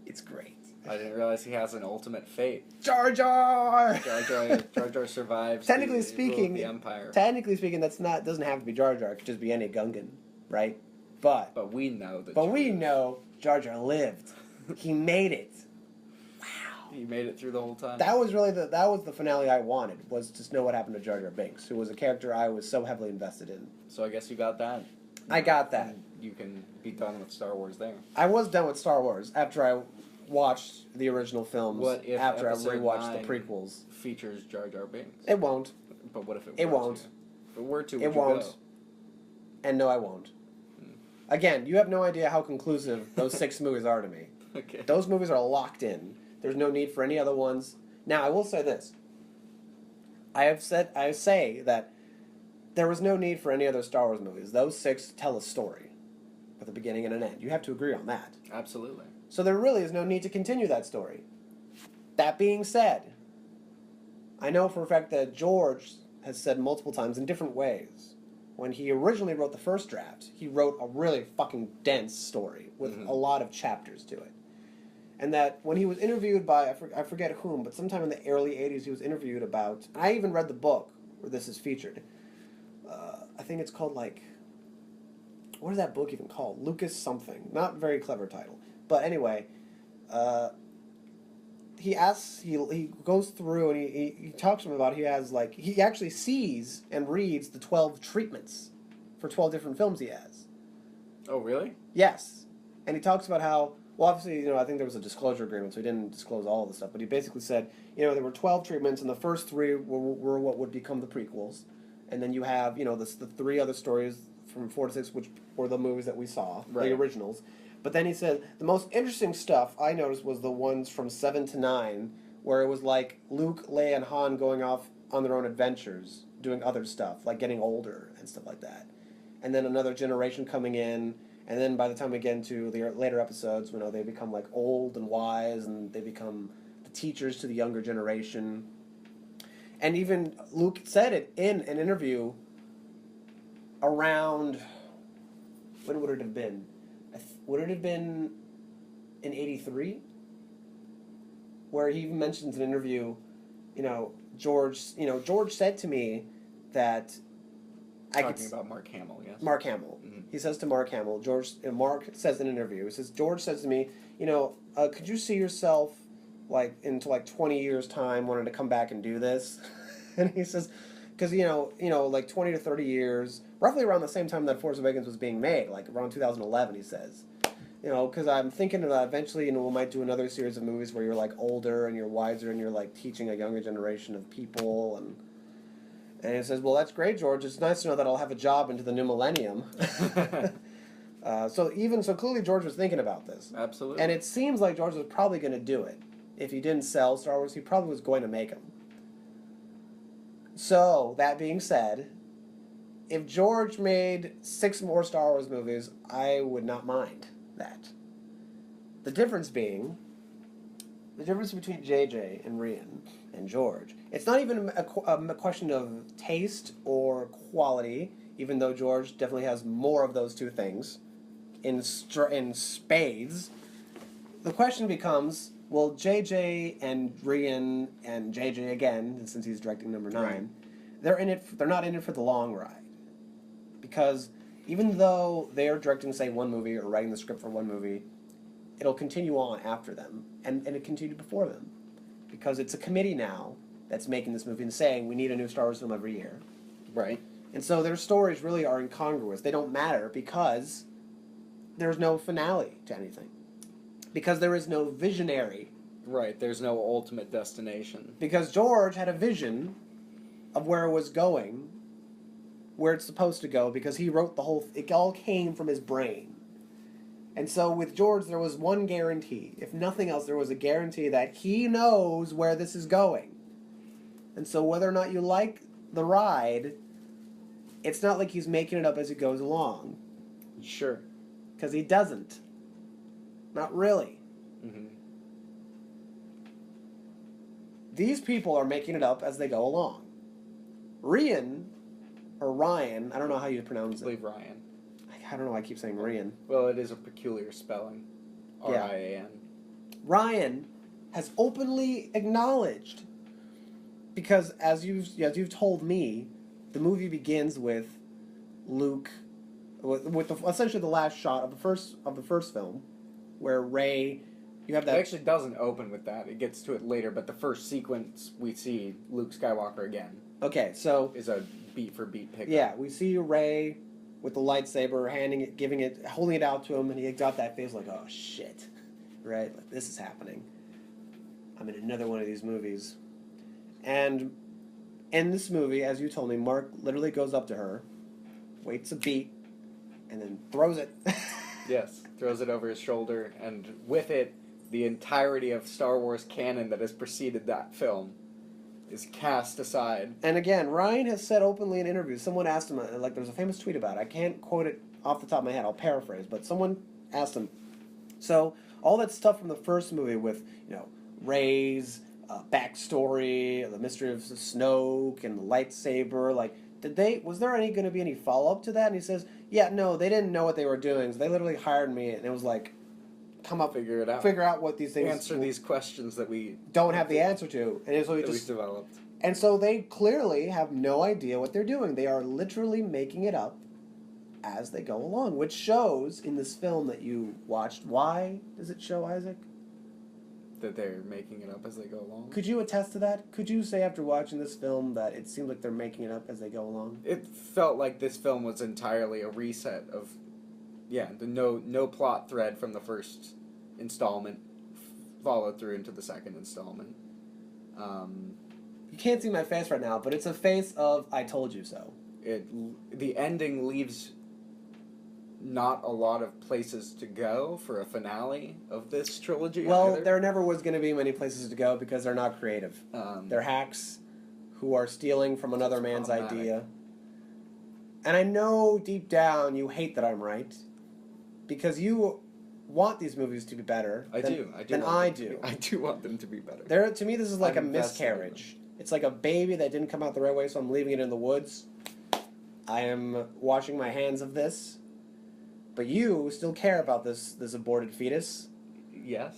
It's great. I didn't realize he has an ultimate fate. Jar Jar! Jar Jar survives Technically the speaking, rule of the Empire. Technically speaking, doesn't have to be Jar Jar. It could just be any Gungan, right? But we know that. we know Jar Jar lived. He made it. Wow. He made it through the whole time. That was really the finale I wanted, was to know what happened to Jar Jar Binks, who was a character I was so heavily invested in. So I guess you got that. I got that. And you can be done with Star Wars there. I was done with Star Wars after I watched the original films. What if after I Episode rewatched 9 the prequels? features Jar Jar Binks? It won't. But what if it? It were won't. To? If it were to, would It you won't. go? And no, I won't. Again, you have no idea how conclusive those 6 movies are to me. Okay. Those movies are locked in. There's no need for any other ones. Now, I will say this. I say that there was no need for any other Star Wars movies. Those 6 tell a story with a beginning and an end. You have to agree on that. Absolutely. So there really is no need to continue that story. That being said, I know for a fact that George has said multiple times in different ways, when he originally wrote the first draft, he wrote a really fucking dense story with a lot of chapters to it. And that when he was interviewed by, I forget whom, but sometime in the early 80s he was interviewed about, I even read the book where this is featured. I think it's called what is that book even called? Lucas something. Not very clever title. But anyway, he goes through and he talks to him about he actually sees and reads the 12 treatments for 12 different films he has. Oh, really? Yes. And he talks about how, well, obviously, I think there was a disclosure agreement, so he didn't disclose all of the stuff, but he basically said, there were 12 treatments, and the first 3 were what would become the prequels. And then you have, the 3 other stories from 4 to 6, which were the movies that we saw, right. The originals. But then he said, the most interesting stuff I noticed was the ones from 7 to 9, where it was like Luke, Leia, and Han going off on their own adventures, doing other stuff, like getting older and stuff like that. And then another generation coming in, and then by the time we get into the later episodes, they become like old and wise, and they become the teachers to the younger generation. And even Luke said it in an interview around, when would it have been? Would it have been in 83? Where he even mentions in an interview, George said to me that Talking about Mark Hamill, yes. Mark Hamill. Mm-hmm. He says to Mark Hamill, Mark says in an interview, he says, George says to me, could you see yourself, into 20 years' time wanting to come back and do this? And he says, because, 20 to 30 years, roughly around the same time that Force Awakens was being made, around 2011, he says. Because I'm thinking that eventually, we might do another series of movies where you're, older and you're wiser and you're, teaching a younger generation of people. And he says, well, that's great, George. It's nice to know that I'll have a job into the new millennium. So clearly George was thinking about this. Absolutely. And it seems like George was probably going to do it. If he didn't sell Star Wars, he probably was going to make them. So, that being said, if George made 6 more Star Wars movies, I would not mind that. The difference between JJ and Rian and George, it's not even a question of taste or quality, even though George definitely has more of those 2 things in spades. The question becomes, well, JJ and Rian and JJ again, since he's directing number 9, right. They're not in it for the long ride. Because even though they're directing, say, one movie or writing the script for one movie, it'll continue on after them, and it continued before them. Because it's a committee now that's making this movie and saying, we need a new Star Wars film every year. Right. And so their stories really are incongruous. They don't matter because there's no finale to anything. Because there is no visionary. Right, there's no ultimate destination. Because George had a vision of where it was going, where it's supposed to go, because he wrote it all came from his brain. And so with George, there was one guarantee. If nothing else, there was a guarantee that he knows where this is going. And so whether or not you like the ride, it's not like he's making it up as he goes along. Sure. Because he doesn't. Not really. Mm-hmm. these people are making it up as they go along. Ryan, I don't know how you pronounce I it. believe Ryan. I don't know why I keep saying Ryan. Well, it is a peculiar spelling. R-I-A-N. Ryan has openly acknowledged, because as you've told me, the movie begins with Luke, with essentially the last shot of the first film, where Rey, you have that. It actually doesn't open with that. It gets to it later, but the first sequence we see Luke Skywalker again. Okay, so is a beat for beat pickup. Yeah, we see Rey with the lightsaber, holding it out to him, and he got that face like, oh shit, right? Like, this is happening. I'm in another one of these movies. And in this movie, as you told me, Mark literally goes up to her, waits a beat, and then throws it. Yes, throws it over his shoulder, and with it, the entirety of Star Wars canon that has preceded that film is cast aside. And again, Ryan has said openly in interviews, someone asked him, like there's a famous tweet about it, I can't quote it off the top of my head, I'll paraphrase, but someone asked him, so all that stuff from the first movie with, Rey's backstory, the mystery of Snoke, and the lightsaber, like, was there going to be any follow-up to that? And he says, yeah, no, they didn't know what they were doing, so they literally hired me, and it was like, figure it out. Figure out what these things... Answer these questions that we... don't have the answer to. And so we've developed. And so they clearly have no idea what they're doing. They are literally making it up as they go along, which shows in this film that you watched. Why does it show, Isaac? That they're making it up as they go along. Could you attest to that? Could you say after watching this film that it seemed like they're making it up as they go along? It felt like this film was entirely a reset of... Yeah, the no plot thread from the first installment followed through into the second installment. You can't see my face right now, but it's a face of I told you so. The ending leaves not a lot of places to go for a finale of this trilogy. Well, either. there never was going to be many places to go because they're not creative. They're hacks who are stealing from another man's idea. And I know deep down you hate that I'm right. Because you want these movies to be better I do. I do. I do want them to be better. To me, this is like a miscarriage. It's like a baby that didn't come out the right way, so I'm leaving it in the woods. I am washing my hands of this. But you still care about this aborted fetus. Yes.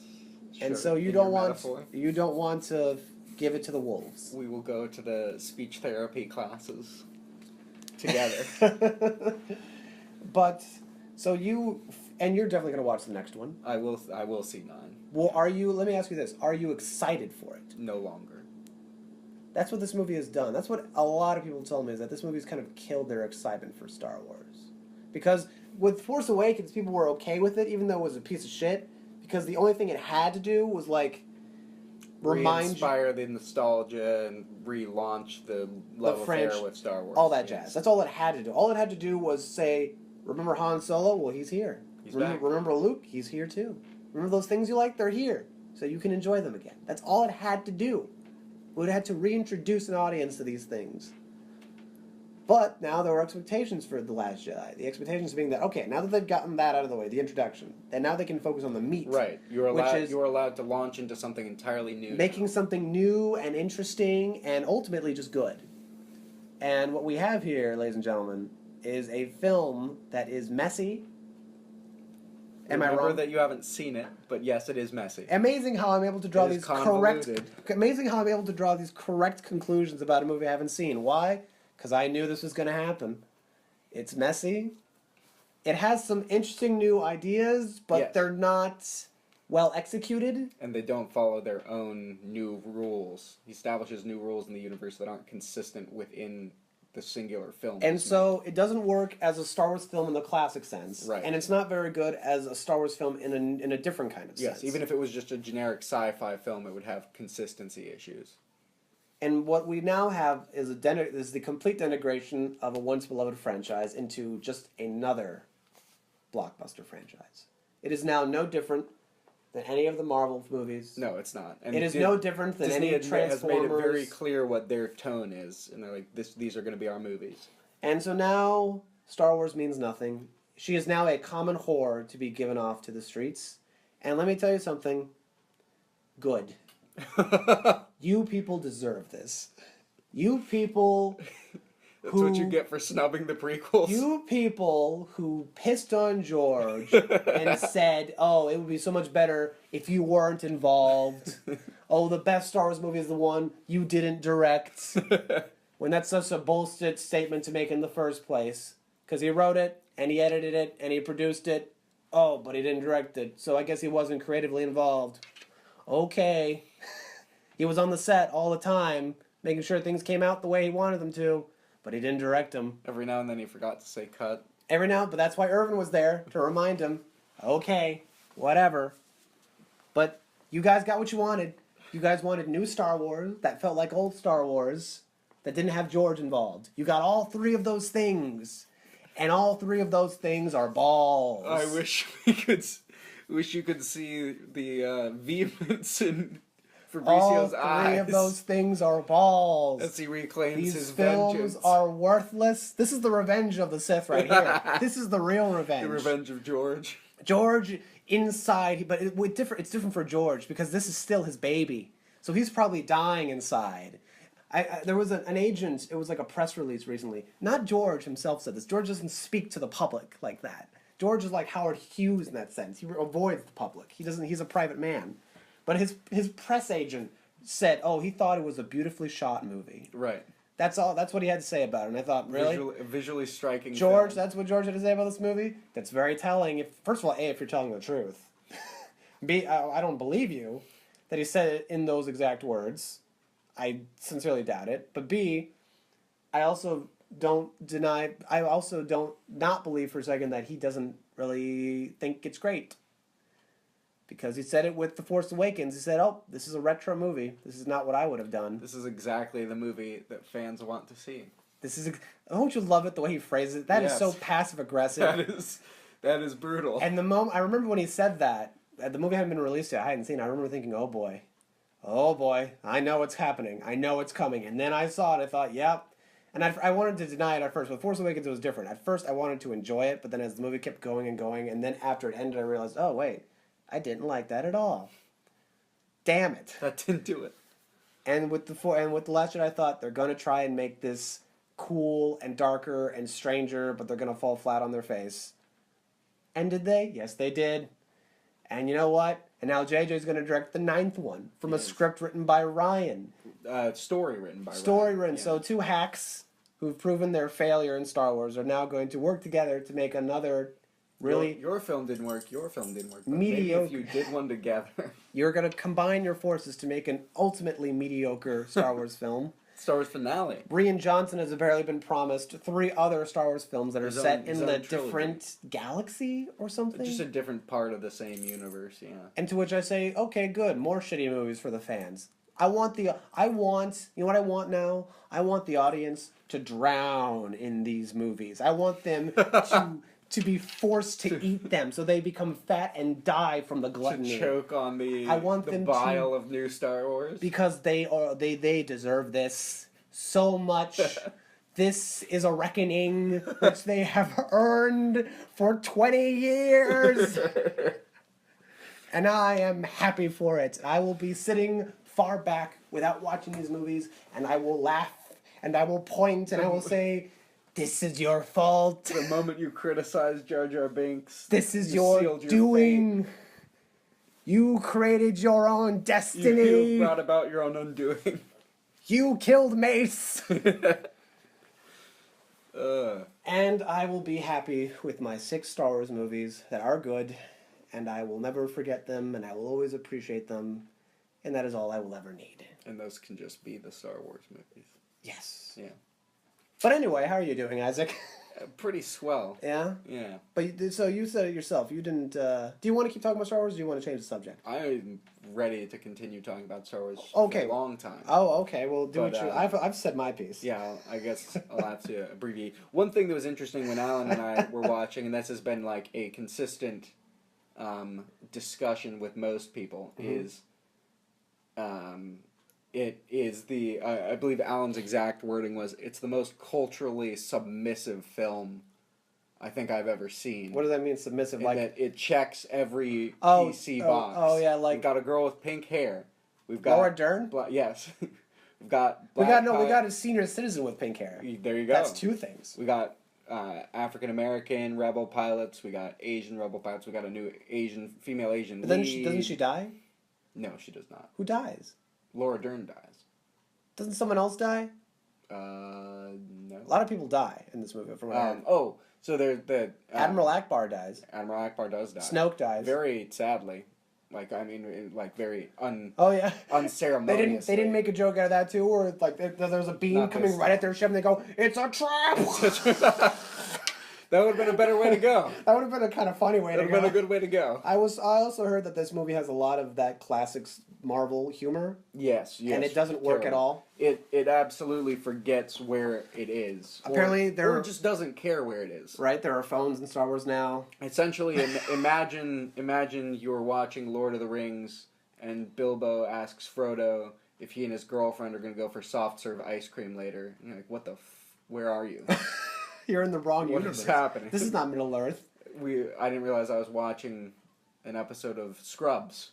And so you don't want to give it to the wolves. We will go to the speech therapy classes together. But... So you're definitely going to watch the next one. I will see 9. Well, let me ask you this, are you excited for it? No longer. That's what this movie has done. That's what a lot of people told me, is that this movie's kind of killed their excitement for Star Wars. Because with Force Awakens, people were okay with it, even though it was a piece of shit, because the only thing it had to do was, like, re-inspire the nostalgia and relaunch the love affair with Star Wars. All that jazz. That's all it had to do. All it had to do was say... Remember Han Solo? Well, he's here. He's back. Remember Luke? He's here too. Remember those things you like? They're here. So you can enjoy them again. That's all it had to do. It would have had to reintroduce an audience to these things. But now there were expectations for The Last Jedi. The expectations being that, okay, now that they've gotten that out of the way, the introduction, then now they can focus on the meat. Right. You're allowed to launch into something entirely new. Making something new and interesting and ultimately just good. And what we have here, ladies and gentlemen, is a film that is messy. Am I wrong? Remember that you haven't seen it, but yes, it is messy. Amazing how I'm able to draw these correct. Amazing how I'm able to draw these correct conclusions about a movie I haven't seen. Why? Because I knew this was going to happen. It's messy. It has some interesting new ideas, but they're not well executed. And they don't follow their own new rules. He establishes new rules in the universe that aren't consistent within the singular film. And so it doesn't work as a Star Wars film in the classic sense. Right. And it's not very good as a Star Wars film in a different kind of sense. Yes, even if it was just a generic sci-fi film, it would have consistency issues. And what we now have is the complete denigration of a once beloved franchise into just another blockbuster franchise. It is now no different than any of the Marvel movies. No, it's not. And it is no different than Disney any Transformers. has made it very clear what their tone is, and they're like, these are going to be our movies. And so now Star Wars means nothing. She is now a common whore to be given off to the streets. And let me tell you something. Good. You people deserve this. You people That's what you get for snubbing the prequels. You people who pissed on George and said, oh, it would be so much better if you weren't involved. Oh, the best Star Wars movie is the one you didn't direct. When that's such a bullshit statement to make in the first place. Because he wrote it, and he edited it, and he produced it. Oh, but he didn't direct it, so I guess he wasn't creatively involved. Okay. He was on the set all the time, making sure things came out the way he wanted them to. But he didn't direct him. Every now and then he forgot to say cut. But that's why Irvin was there, to remind him. Okay, whatever. But you guys got what you wanted. You guys wanted new Star Wars that felt like old Star Wars that didn't have George involved. You got all three of those things. And all three of those things are balls. I wish you could see the vehemence in Fabricio's eyes. All three of those things are balls. As he reclaims his films vengeance. Are worthless. This is the revenge of the Sith right here. This is the real revenge. The revenge of George. George inside, but it's different for George because this is still his baby. So he's probably dying inside. There was an agent, it was like a press release recently. Not George himself said this. George doesn't speak to the public like that. George is like Howard Hughes in that sense. He avoids the public. He's a private man. But his press agent said, oh, he thought it was a beautifully shot movie. Right. That's all. That's what he had to say about it. And I thought, really? Visually striking George, film. that's what George had to say about this movie? That's very telling. First of all, if you're telling the truth. B, I don't believe you that he said it in those exact words. I sincerely doubt it. But B, I also don't not believe for a second that he doesn't really think it's great. Because he said it with The Force Awakens. He said, oh, this is a retro movie. This is not what I would have done. This is exactly the movie that fans want to see. Don't you love it the way he phrases it? That is so passive-aggressive. That is brutal. And I remember when he said that, the movie hadn't been released yet, I hadn't seen it. I remember thinking, oh boy, I know what's happening. I know it's coming. And then I saw it, I thought, yep. And I wanted to deny it at first. With Force Awakens, it was different. At first, I wanted to enjoy it, but then as the movie kept going and going, and then after it ended, I realized, oh, wait. I didn't like that at all. Damn it. That didn't do it. And with the Last Jedi, I thought they're going to try and make this cool and darker and stranger, but they're going to fall flat on their face. And did they? Yes, they did. And you know what? And now JJ's going to direct the 9th one from a script written by Ryan. Story written by Ryan. Story written. Yeah. So two hacks who've proven their failure in Star Wars are now going to work together to make another... Really? Your film didn't work. Your film didn't work. But mediocre. Maybe if you did one together. You're going to combine your forces to make an ultimately mediocre Star Wars film. Star Wars finale. Rian Johnson has apparently been promised 3 other Star Wars films that are set in the different galaxy or something. Just a different part of the same universe, yeah. And to which I say, okay, good. More shitty movies for the fans. You know what I want now? I want the audience to drown in these movies. I want them to be forced to eat them so they become fat and die from the gluttony. To choke on the bile of new Star Wars. Because they deserve this so much. This is a reckoning which they have earned for 20 years. And I am happy for it. I will be sitting far back without watching these movies, and I will laugh, and I will point, and I will say... This is your fault. The moment you criticize Jar Jar Binks, this is your doing. Fate. You created your own destiny. You brought about your own undoing. You killed Mace. And I will be happy with my 6 Star Wars movies that are good, and I will never forget them, and I will always appreciate them, and that is all I will ever need. And those can just be the Star Wars movies. Yes. Yeah. But anyway, how are you doing, Isaac? Pretty swell. Yeah? Yeah. But so you said it yourself. You didn't... do you want to keep talking about Star Wars, or do you want to change the subject? I'm ready to continue talking about Star Wars for a long time. Oh, okay. Well, I've said my piece. Yeah, I guess I'll have to abbreviate. One thing that was interesting when Alan and I were watching, and this has been like a consistent discussion with most people, is... It is I believe Alan's exact wording was, it's the most culturally submissive film I think I've ever seen. What does that mean, submissive? Like that it checks every PC box. Oh, yeah, like... You got a girl with pink hair. We've got Laura Dern. Yes, we've got. We got a senior citizen with pink hair. There you go. That's two things. We got African American rebel pilots. We got Asian rebel pilots. We got a new female Asian. But then doesn't she die? No, she does not. Who dies? Laura Dern dies. Doesn't someone else die? No. A lot of people die in this movie. From what I heard. So there's the Admiral Akbar dies. Admiral Akbar does die. Snoke dies. Very sadly. Very Oh yeah, unceremonious. They didn't make a joke out of that too, or like there was a beam coming right at their ship, and they go, "It's a trap." That would have been a better way to go. That would have been a kind of funny way to go. That would have been a good way to go. I also heard that this movie has a lot of that classic Marvel humor. Yes. And it doesn't work at all. It absolutely forgets where it is. Apparently, or just doesn't care where it is. Right, there are phones in Star Wars now. Essentially, imagine you're watching Lord of the Rings, and Bilbo asks Frodo if he and his girlfriend are going to go for soft serve ice cream later. And you're like, what the where are you? You're in the wrong universe. What is happening? This is not Middle Earth. I didn't realize I was watching an episode of Scrubs.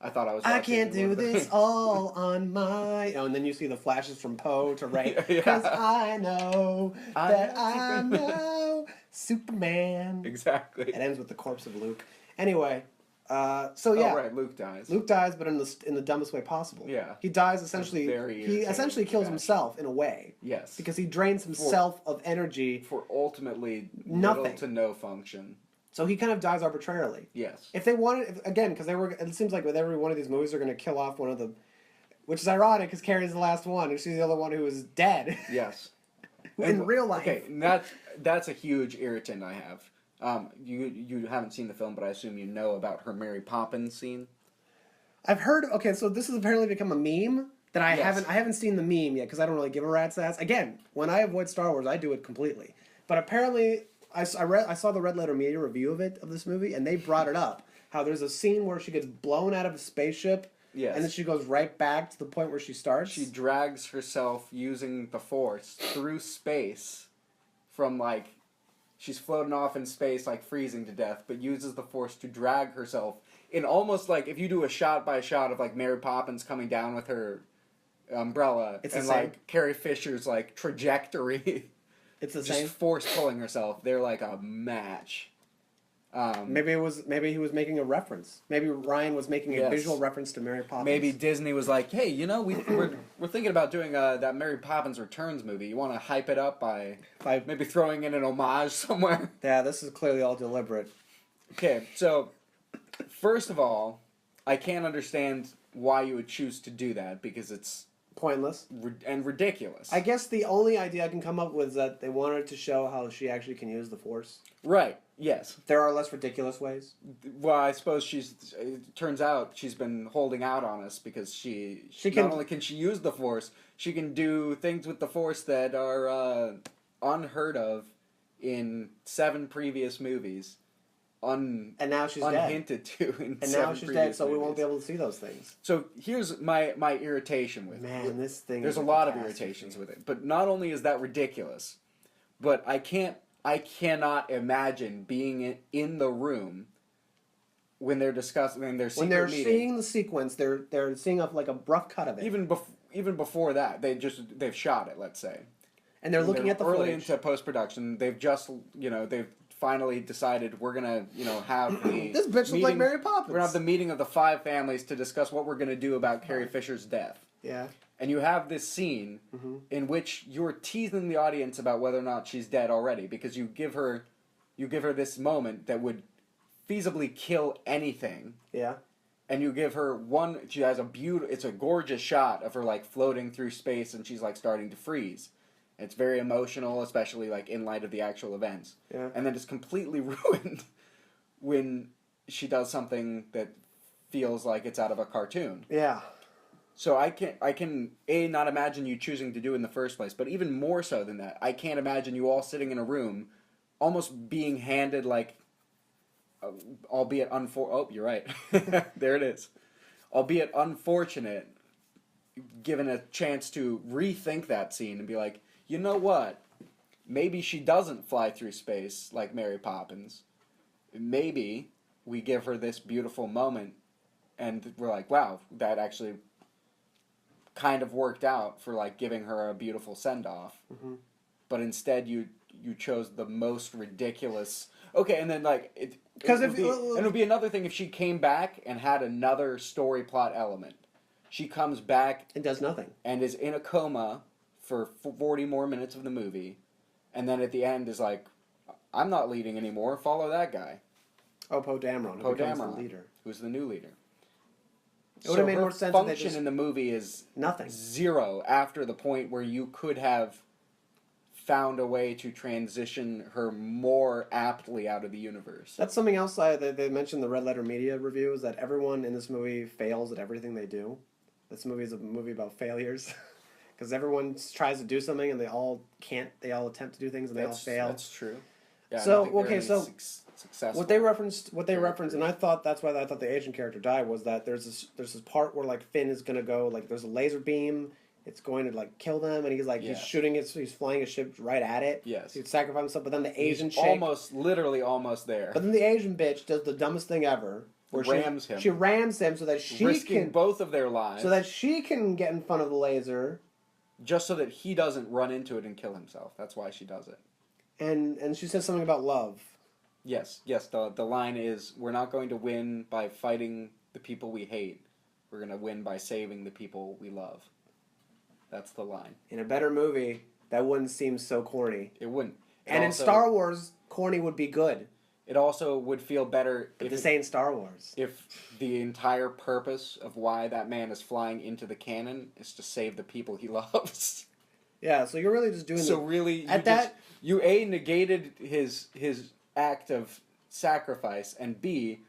I thought I was watching I can't do this all on my own. And then you see the flashes from Poe to Ray. Yeah. Because I know that I know Superman. Exactly. It ends with the corpse of Luke. Anyway, so yeah. Oh, right, Luke dies. Luke dies, but in the dumbest way possible. Yeah. He dies essentially. He essentially kills himself in a way. Yes. Because he drains himself of energy for ultimately nothing little to no function. So he kind of dies arbitrarily. Yes. If they wanted, again, because it seems like with every one of these movies, they're going to kill off one of the, which is ironic because Carrie's the last one, and she's the other one who is dead. Yes. In real life. Okay, that's a huge irritant I have. You haven't seen the film, but I assume you know about her Mary Poppins scene. I've heard. Okay, so this has apparently become a meme that I haven't seen the meme yet because I don't really give a rat's ass. Again, when I avoid Star Wars, I do it completely. But apparently, I saw the Red Letter Media review of this movie, and they brought it up. How there's a scene where she gets blown out of a spaceship, yes, and then she goes right back to the point where she starts. She drags herself using the Force through space from, she's floating off in space, freezing to death, but uses the Force to drag herself in almost if you do a shot-by-shot of, Mary Poppins coming down with her umbrella, it's and, Carrie Fisher's, trajectory... It's the just same. Force pulling herself. They're like a match. Maybe he was making a reference. Maybe Ryan was making a visual reference to Mary Poppins. Maybe Disney was like, hey, we're thinking about doing that Mary Poppins Returns movie. You want to hype it up by maybe throwing in an homage somewhere? Yeah, this is clearly all deliberate. Okay, so first of all, I can't understand why you would choose to do that because it's pointless and ridiculous. I guess the only idea I can come up with is that they wanted to show how she actually can use the Force. Right. Yes. There are less ridiculous ways. Well, I suppose it turns out she's been holding out on us because she can, not only can she use the Force, she can do things with the Force that are unheard of in 7 previous movies. And now she's unhinted dead. To in and 7 now she's dead, so movies. We won't be able to see those things. So here's my irritation with it. This thing. There's a lot of irritations with it, but not only is that ridiculous, but I cannot imagine being in the room when they're discussing their secret when they're meeting. seeing the sequence. They're seeing a rough cut of it. Even before that, they've shot it. Let's say, and they're looking at the early footage. into post production. They've just they've finally decided we're gonna have the this bitch looks like Mary Poppins. We're gonna have the meeting of the 5 families to discuss what we're gonna do about Carrie Fisher's death. Yeah. And you have this scene in which you're teasing the audience about whether or not she's dead already because you give her this moment that would feasibly kill anything. Yeah. And you give her she has it's a gorgeous shot of her floating through space and she's starting to freeze. It's very emotional, especially in light of the actual events. Yeah. And then it's completely ruined when she does something that feels like it's out of a cartoon. Yeah. So I can not imagine you choosing to do it in the first place, but even more so than that, I can't imagine you all sitting in a room, almost being handed albeit oh, you're right, there it is, albeit unfortunate, given a chance to rethink that scene and be like, you know what, maybe she doesn't fly through space like Mary Poppins, maybe we give her this beautiful moment, and we're like, wow, that actually kind of worked out for like giving her a beautiful send off, but instead you chose the most ridiculous. Okay, and then like it would be another thing if she came back and had another story plot element. She comes back and does nothing and is in a coma for 40 more minutes of the movie, and then at the end is like, I'm not leading anymore. Follow that guy. Oh, Poe Dameron, who becomes the leader. Who's the new leader. It would have made more sense function if they just... in the movie is nothing. Zero after the point where you could have found a way to transition her more aptly out of the universe. That's something else they mentioned in the Red Letter Media review, is that everyone in this movie fails at everything they do. This movie is a movie about failures. Because everyone tries to do something and they all can't. They all attempt to do things and they all fail. That's true. Yeah, so successful. what they referenced, and I thought that's why I thought the Asian character died, was that there's this part where like Finn is gonna go, like there's a laser beam, it's going to like kill them, and he's like he's shooting it, so he's flying a ship right at it. Yes, he'd sacrifice himself, but then the Asian chick, literally almost there. But then the Asian bitch does the dumbest thing ever. Where she rams him so that she risking both of their lives, so that she can get in front of the laser. Just so that he doesn't run into it and kill himself. That's why she does it. And she says something about love. Yes. The line is, we're not going to win by fighting the people we hate. We're going to win by saving the people we love. That's the line. In a better movie, that wouldn't seem so corny. It wouldn't. In Star Wars, corny would be good. It also would feel better if this ain't Star Wars. If the entire purpose of why that man is flying into the cannon is to save the people he loves. Yeah, so you're really just doing. So really, you negated his act of sacrifice, and B,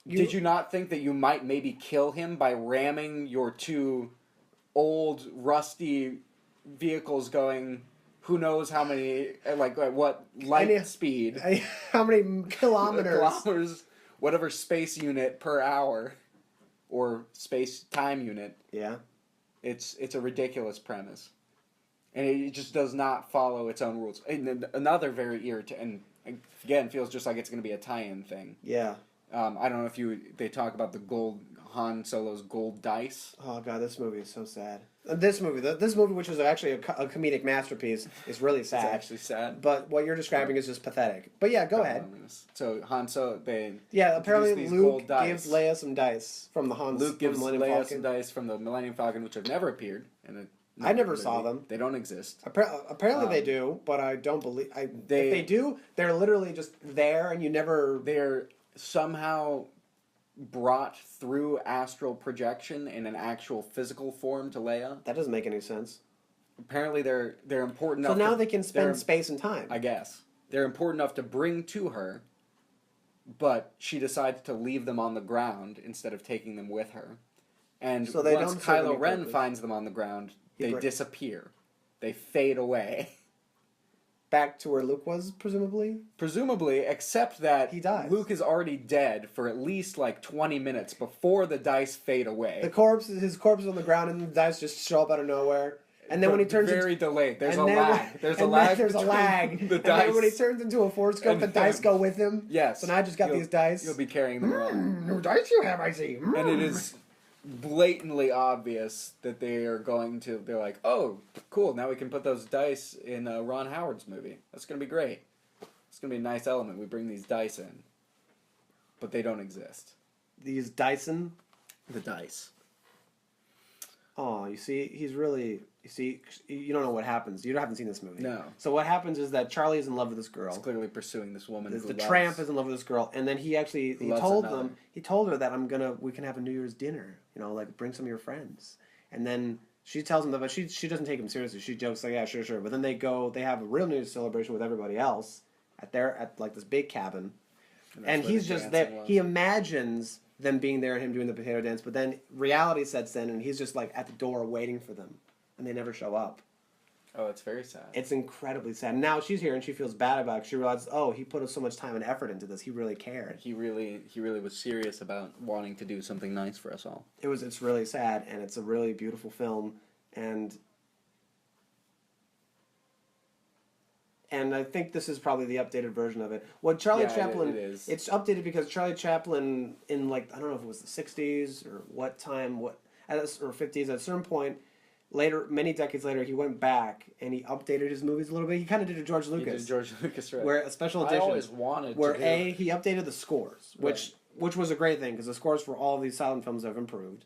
did you not think that you might maybe kill him by ramming your two old rusty vehicles going? Who knows how many, like what light speed? How many kilometers? Whatever space unit per hour, or space time unit. Yeah, it's a ridiculous premise, and it just does not follow its own rules. And another very irritating, and again, feels just like it's going to be a tie-in thing. Yeah. I don't know if they talk about the gold Han Solo's gold dice. Oh god, this movie is so sad. This movie, which was actually a comedic masterpiece, is really sad. It's actually sad. But what you're describing is just pathetic. But yeah, go ahead. So Han Solo, apparently Luke gives Leia some dice from the Han. Luke gives Leia some dice from the Millennium Falcon, which have never appeared. I never saw them. They don't exist. Apparently they do, but I don't believe. If they do, they're literally just there, and you never. They're somehow brought through astral projection in an actual physical form to Leia. That doesn't make any sense. Apparently they're important enough. So now they can spend space and time. I guess. They're important enough to bring to her, but she decides to leave them on the ground instead of taking them with her. And so once Kylo Ren finds them on the ground, they disappear. They fade away. Back to where Luke was, presumably? Presumably, except that he dies. Luke is already dead for at least like 20 minutes before the dice fade away. His corpse is on the ground and the dice just show up out of nowhere. And then when he turns delayed. There's a lag. There's a lag. And then when he turns into a Force Ghost, the dice go with him. Yes. So now I just got these dice. You'll be carrying them around. No dice you have, I see. And it is blatantly obvious that they're like, oh, cool, now we can put those dice in Ron Howard's movie. That's going to be great. It's going to be a nice element. We bring these dice in. But they don't exist. These Dyson? The dice. Oh, you see, you don't know what happens. You haven't seen this movie. No. So what happens is that Charlie is in love with this girl. He's clearly pursuing this woman. The tramp is in love with this girl, and then he told her that we can have a New Year's dinner. Like bring some of your friends. And then she tells him that, but she doesn't take him seriously. She jokes like, yeah, sure. But then they have a real New Year's celebration with everybody else at like this big cabin, and he's just there. He imagines them being there and him doing the potato dance, but then reality sets in and he's just like at the door waiting for them, and they never show up. Oh, it's very sad. It's incredibly sad. Now she's here and she feels bad about it. She realizes, oh, he put so much time and effort into this. He really cared. He really was serious about wanting to do something nice for us all. It's really sad, and it's a really beautiful film, and I think this is probably the updated version of it. Chaplin, it's updated because Charlie Chaplin in I don't know if it was the 60s or what time, or 50s, at a certain point, later, many decades later, he went back and he updated his movies a little bit. He kind of did a George Lucas. He did George Lucas, right. Where a special edition. I always wanted where to do... he updated the scores, which was a great thing, because the scores for all of these silent films have improved.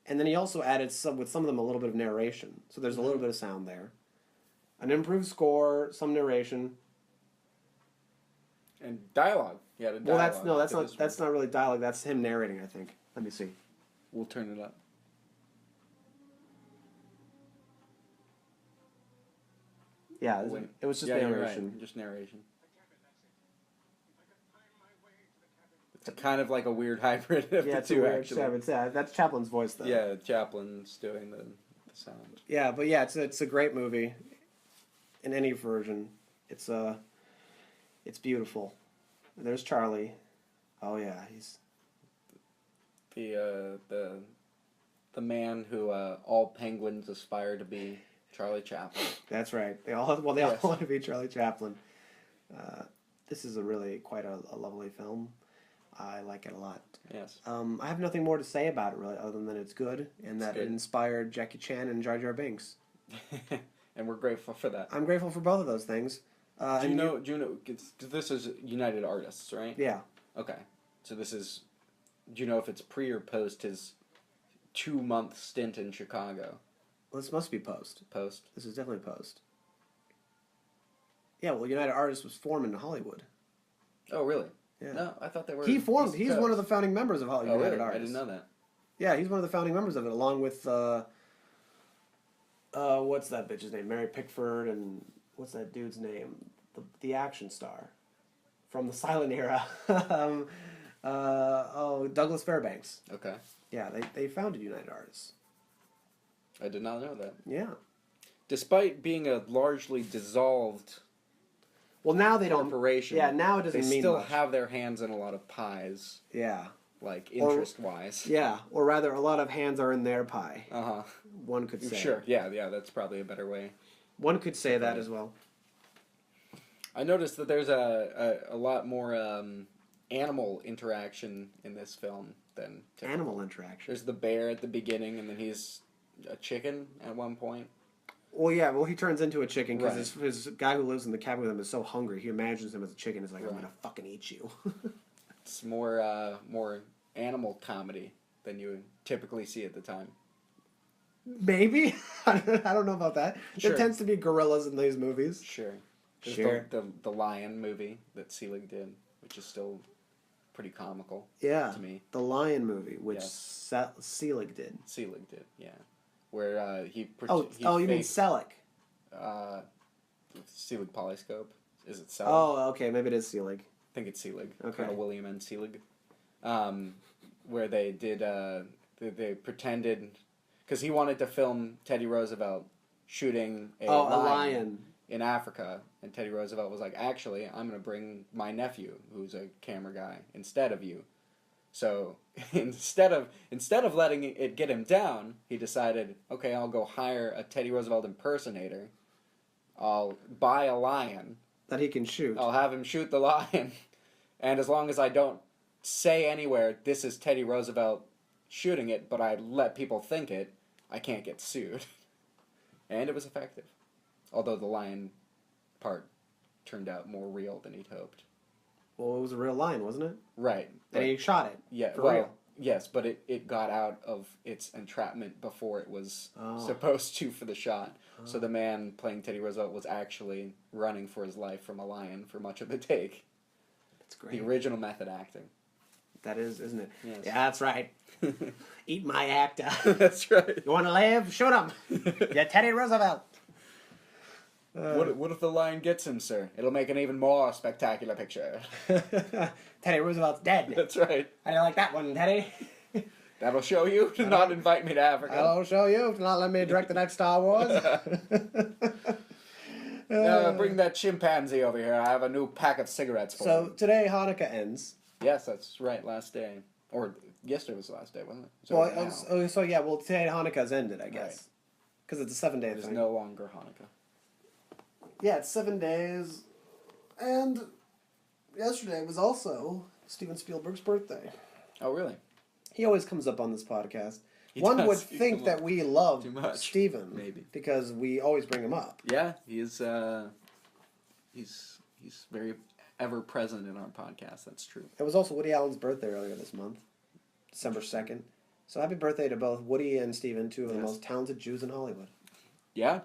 And then he also added, with some of them, a little bit of narration. So there's a little bit of sound there. An improved score, some narration. And dialogue. Yeah, the dialogue. Well, that's not really dialogue. That's him narrating, I think. Let me see. We'll turn it up. Yeah, it was just narration. Right. Just narration. It's kind of like a weird hybrid of the two, actually. Yeah, that's Chaplin's voice, though. Yeah, Chaplin's doing the sound. Yeah, but yeah, it's a great movie. In any version, it's beautiful. And there's Charlie. Oh yeah, he's the man who all penguins aspire to be, Charlie Chaplin. That's right. They all want to be Charlie Chaplin. This is quite a lovely film. I like it a lot. Yes. I have nothing more to say about it, really, other than it's good, and that it inspired Jackie Chan and Jar Jar Binks. And we're grateful for that. I'm grateful for both of those things. Do you know, this is United Artists, right? Yeah. Okay. So this is, do you know if it's pre or post his 2-month stint in Chicago? Well, this must be post. Post? This is definitely post. Yeah, well, United Artists was formed in Hollywood. Oh, really? Yeah. No, I thought they were... He's one of the founding members of Hollywood United Artists. I didn't know that. Yeah, he's one of the founding members of it, along with, what's that bitch's name? Mary Pickford, and what's that dude's name? The action star from the silent era. Douglas Fairbanks. Okay. Yeah, they founded United Artists. I did not know that. Yeah. Despite being a largely dissolved... Well, now they don't... corporation. Yeah, now it doesn't mean They still much. have their hands in a lot of pies. Yeah. Like, interest-wise. Yeah, or rather, a lot of hands are in their pie. Uh-huh. One could say. Sure, yeah, that's probably a better way. One could say that as well. I noticed that there's a lot more animal interaction in this film than typical. Animal interaction? There's the bear at the beginning, and then he's a chicken at one point. Well, yeah, he turns into a chicken because his guy who lives in the cabin with him is so hungry. He imagines him as a chicken. He's like, I'm going to fucking eat you. It's more animal comedy than you typically see at the time. Maybe? I don't know about that. Sure. There tends to be gorillas in these movies. Sure. There's the Lion movie that Selig did, which is still pretty comical to me. The Lion movie, which Selig did. Selig did, yeah. Where he... you mean Selig? Selig Polyscope. Is it Selig? Oh, okay, maybe it is Selig. I think it's Selig. Okay. Colonel William N. Selig. Where they did... they pretended... Because he wanted to film Teddy Roosevelt shooting a lion in Africa. And Teddy Roosevelt was like, actually, I'm going to bring my nephew, who's a camera guy, instead of you. So instead of letting it get him down, he decided, okay, I'll go hire a Teddy Roosevelt impersonator. I'll buy a lion. That he can shoot. I'll have him shoot the lion. And as long as I don't say anywhere, this is Teddy Roosevelt shooting it, but I let people think it, I can't get sued. And it was effective. Although the lion part turned out more real than he'd hoped. Well, it was a real lion, wasn't it? Right. And he shot it. Yeah, for real. Yes, but it got out of its entrapment before it was supposed to for the shot. Oh. So the man playing Teddy Roosevelt was actually running for his life from a lion for much of the take. That's great. The original method acting. That is, isn't it? Yes. Yeah, that's right. Eat my actor. That's right. You want to live? Shoot him. You're Teddy Roosevelt. What if the lion gets him, sir? It'll make an even more spectacular picture. Teddy Roosevelt's dead. That's right. How do you like that one, Teddy? That'll show you to not invite me to Africa. I'll show you to not let me direct the next Star Wars. Bring that chimpanzee over here. I have a new pack of cigarettes for So him. Today Hanukkah ends. Yes, that's right. Last day. Or yesterday was the last day, wasn't it? Today Hanukkah's ended, I guess. Because it's a 7-day thing. There's no longer Hanukkah. Yeah, it's 7 days. And yesterday was also Steven Spielberg's birthday. Oh, really? He always comes up on this podcast. One would think that we love Steven. Maybe. Because we always bring him up. Yeah, he's very ever present in our podcast. That's true. It was also Woody Allen's birthday earlier this month, December 2nd. So happy birthday to both Woody and Steven, two of the most talented Jews in Hollywood. Yeah.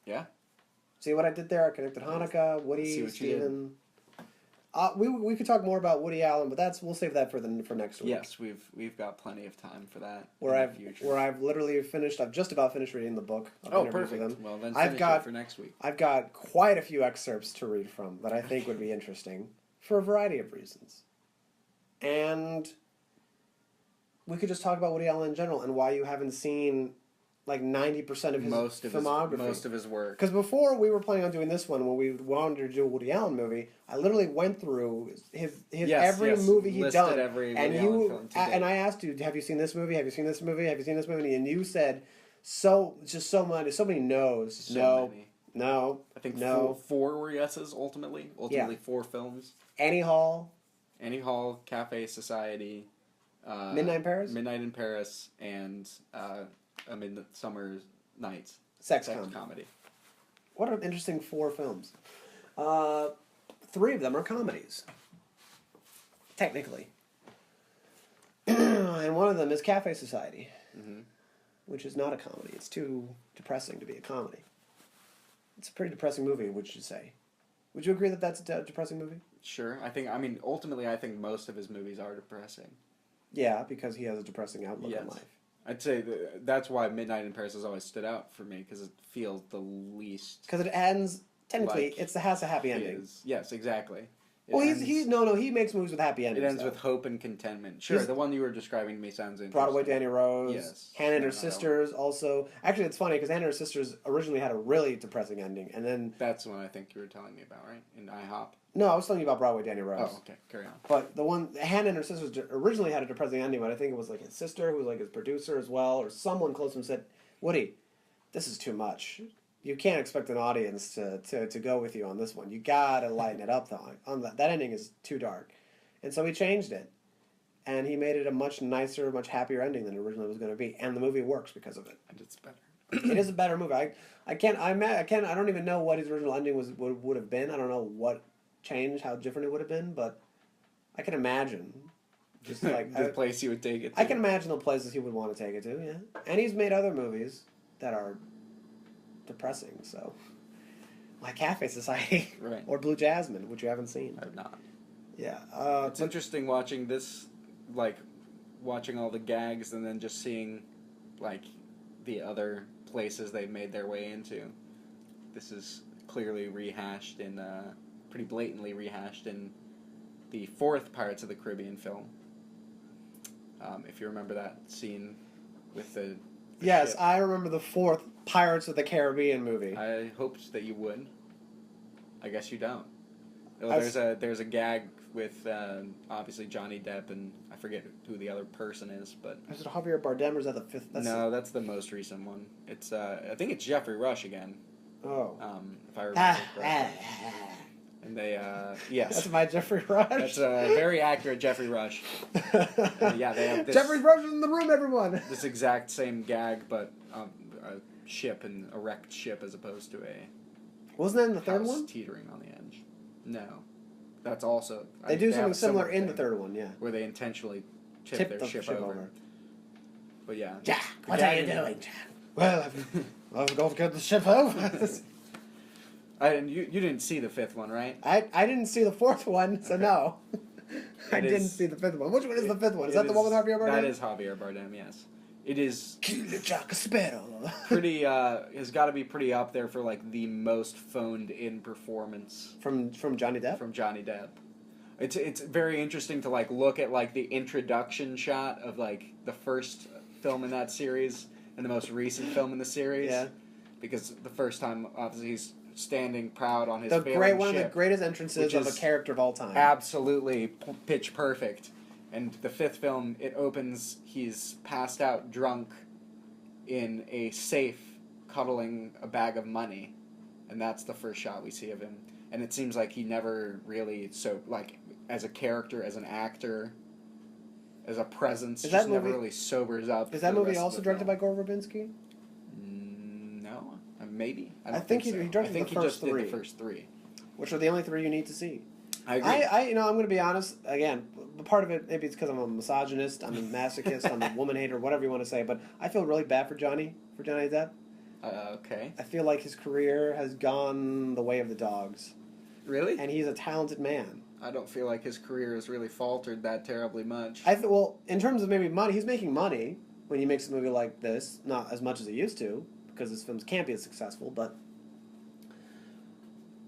Yeah. See what I did there? I connected Hanukkah, Woody, Steven. We could talk more about Woody Allen, but we'll save that for next week. Yes, we've got plenty of time for that. Where I've literally finished. I've just about finished reading the book. Perfect. Well, then finish it for next week. I've got quite a few excerpts to read from that I think would be interesting for a variety of reasons, and we could just talk about Woody Allen in general and why you haven't seen like 90% of his filmography. Most of his work. Because before we were planning on doing this one, when we wanted to do a Woody Allen movie, I literally went through every movie he'd done. And I asked you, have you seen this movie? Have you seen this movie? Have you seen this movie? And you said, so many no's. No. I think four were yeses ultimately. Ultimately 4 films. Annie Hall, Cafe Society. Midnight in Paris. And Midsummer Night's Sex Comedy. What an interesting 4 films. 3 of them are comedies. Technically. And one of them is Cafe Society. Mm-hmm. Which is not a comedy. It's too depressing to be a comedy. It's a pretty depressing movie, would you say? Would you agree that that's a depressing movie? Sure. Ultimately, I think most of his movies are depressing. Yeah, because he has a depressing outlook on life. I'd say that's why Midnight in Paris has always stood out for me, because it feels the least... Because it ends... Technically, it has a happy ending. Yes, exactly. He makes movies with happy endings. It ends with hope and contentment. Sure, the one you were describing to me sounds interesting. Broadway Danny Rose. Yes. Hannah and Her Sisters also. Actually, it's funny, because Hannah and Her Sisters originally had a really depressing ending, and then... That's the one I think you were telling me about, right? In IHOP? No, I was telling you about Broadway Danny Rose. Oh, okay. Carry on. But the one, Hannah and Her Sisters originally had a depressing ending, but I think it was like his sister, who was like his producer as well, or someone close to him said, Woody, this is too much. You can't expect an audience to go with you on this one. You gotta lighten it up, though. That ending is too dark. And so he changed it. And he made it a much nicer, much happier ending than it originally was going to be. And the movie works because of it. And it's better. It is a better movie. I don't even know what his original ending would have been. I don't know what changed, how different it would have been, but I can imagine. Just like the place he would take it to. I can imagine the places he would want to take it to, yeah. And he's made other movies that are depressing, so like Cafe Society, right, or Blue Jasmine, which you haven't seen. I have not. Yeah, it's interesting watching this, like watching all the gags and then just seeing like the other places they've made their way into. This is clearly rehashed in, pretty blatantly rehashed in the 4th Pirates of the Caribbean film. If you remember that scene with the yes, ship. I remember the 4th Pirates of the Caribbean movie. I hoped that you would. I guess you don't. There's a gag with obviously Johnny Depp and I forget who the other person is, but is it Javier Bardem or is that the 5th? No, that's the most recent one. It's I think it's Jeffrey Rush again. Oh. If I remember correctly. And they yes. That's my Jeffrey Rush. That's a very accurate Jeffrey Rush. Yeah, they have this. Jeffrey Rush is in the room, everyone. This exact same gag, but a ship, an erect ship, as opposed to a. Wasn't that in the 3rd one? Teetering on the edge. No, that's also. They do something similar in the 3rd one, yeah. Where they intentionally tip their ship over. But yeah. Jack, what are you doing, Jack? Well, I've got to get the ship over. You didn't see the 5th one, right? I didn't see the 4th one, so no. I didn't see the 5th one. Which one is the 5th one? Is that the one with Javier Bardem? That is Javier Bardem, yes. It is pretty. Has got to be pretty up there for like the most phoned-in performance from Johnny Depp. From Johnny Depp, it's very interesting to like look at like the introduction shot of like the first film in that series and the most recent film in the series. Yeah, because the first time obviously he's standing proud on his one of the greatest entrances of a character of all time. Absolutely pitch perfect. And the 5th film, it opens, he's passed out drunk in a safe, cuddling a bag of money. And that's the first shot we see of him. And it seems like he never really, as a character, as an actor, as a presence. Is Just that never movie- really sobers up. Is that for the movie rest of also the directed by film. Gore Verbinski? No, maybe. I I don't think think he so. directed I think the he first just did three. the first three. Which are the only three you need to see. I agree. I'm going to be honest. Again, part of it, maybe it's because I'm a misogynist, I'm a masochist, I'm a woman hater, whatever you want to say, but I feel really bad for Johnny Depp. Okay. I feel like his career has gone the way of the dogs. Really? And he's a talented man. I don't feel like his career has really faltered that terribly much. Well, in terms of maybe money, he's making money when he makes a movie like this. Not as much as he used to, because his films can't be as successful, but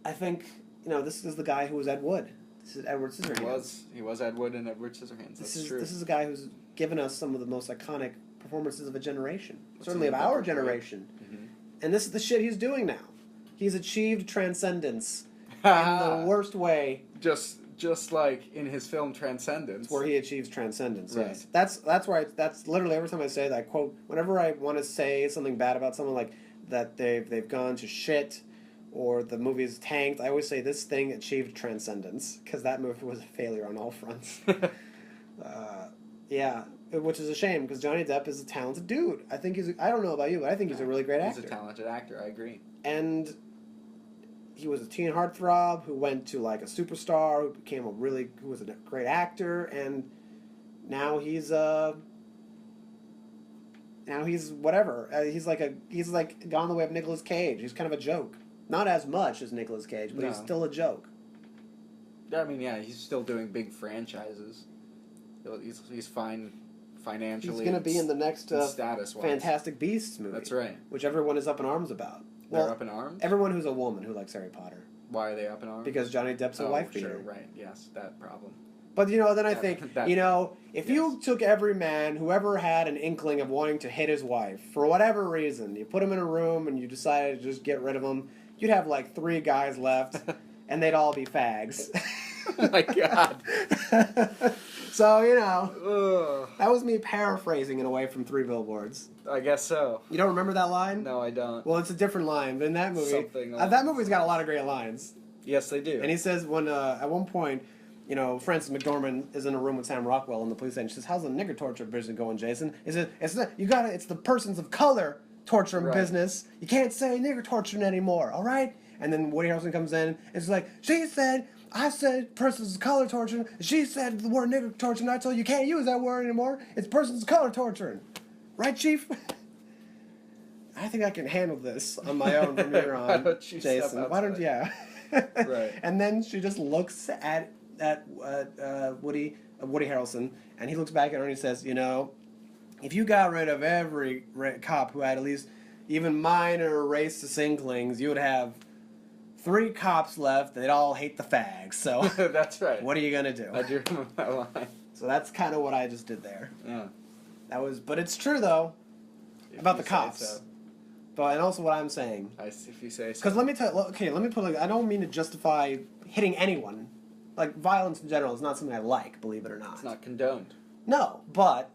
I think, this is the guy who was Ed Wood. This is Edward Scissorhands. He was Ed Wood and Edward Scissorhands. That's true. This is a guy who's given us some of the most iconic performances of a generation. What's Certainly of in the book our report? generation. Mm-hmm. And this is the shit he's doing now. He's achieved transcendence in the worst way. Just like in his film Transcendence. Where he achieves transcendence, Right. yes. That's where that's literally every time I say that, I quote, whenever I want to say something bad about someone, like that they've gone to shit or the movie's tanked, I always say this thing achieved transcendence, because that movie was a failure on all fronts. Yeah, which is a shame, because Johnny Depp is a talented dude. I think I don't know about you, but I think he's a really great actor. He's a talented actor, I agree. And he was a teen heartthrob who went to like a superstar, who was a great actor, and now he's whatever. He's like gone the way of Nicolas Cage. He's kind of a joke. Not as much as Nicolas Cage, but he's still a joke. I mean, yeah, he's still doing big franchises. He's fine financially. He's going to be in the next status-wise. Fantastic Beasts movie. That's right. Which everyone is up in arms about. They're up in arms? Everyone who's a woman who likes Harry Potter. Why are they up in arms? Because Johnny Depp's a wife beater. Sure, right. Yes, that problem. But, then I think, if you took every man who ever had an inkling of wanting to hit his wife, for whatever reason, you put him in a room and you decided to just get rid of him, you'd have like 3 guys left, and they'd all be fags. Oh my God. So, that was me paraphrasing in a way from 3 Billboards. I guess so. You don't remember that line? No, I don't. Well, it's a different line, but in that movie, Something that movie's got a lot of great lines. Yes, they do. And he says at one point, Frances McDormand is in a room with Sam Rockwell in the police station. She says, "How's the nigger torture business going, Jason?" He says, "It's the persons of color torturing business. You can't say nigger torturing anymore, all right?" And then Woody Harrelson comes in and it's like, I said persons of color torturing. She said the word nigger torturing. I told you can't use that word anymore. It's persons of color torturing. Right, Chief? I think I can handle this on my own from here on, Why don't you Jason. step Why don't outside? Right. And then she just looks at Woody Harrelson, and he looks back at her and he says, if you got rid of every cop who had at least even minor racist inklings, you would have 3 cops left. They'd all hate the fags. So that's right. What are you gonna do? I do remember that line. So that's kind of what I just did there. Yeah. But it's true though about the say cops. so. But and also what I'm saying. If you say so. Because let me put I don't mean to justify hitting anyone. Like, violence in general is not something I like, believe it or not. It's not condoned. No, but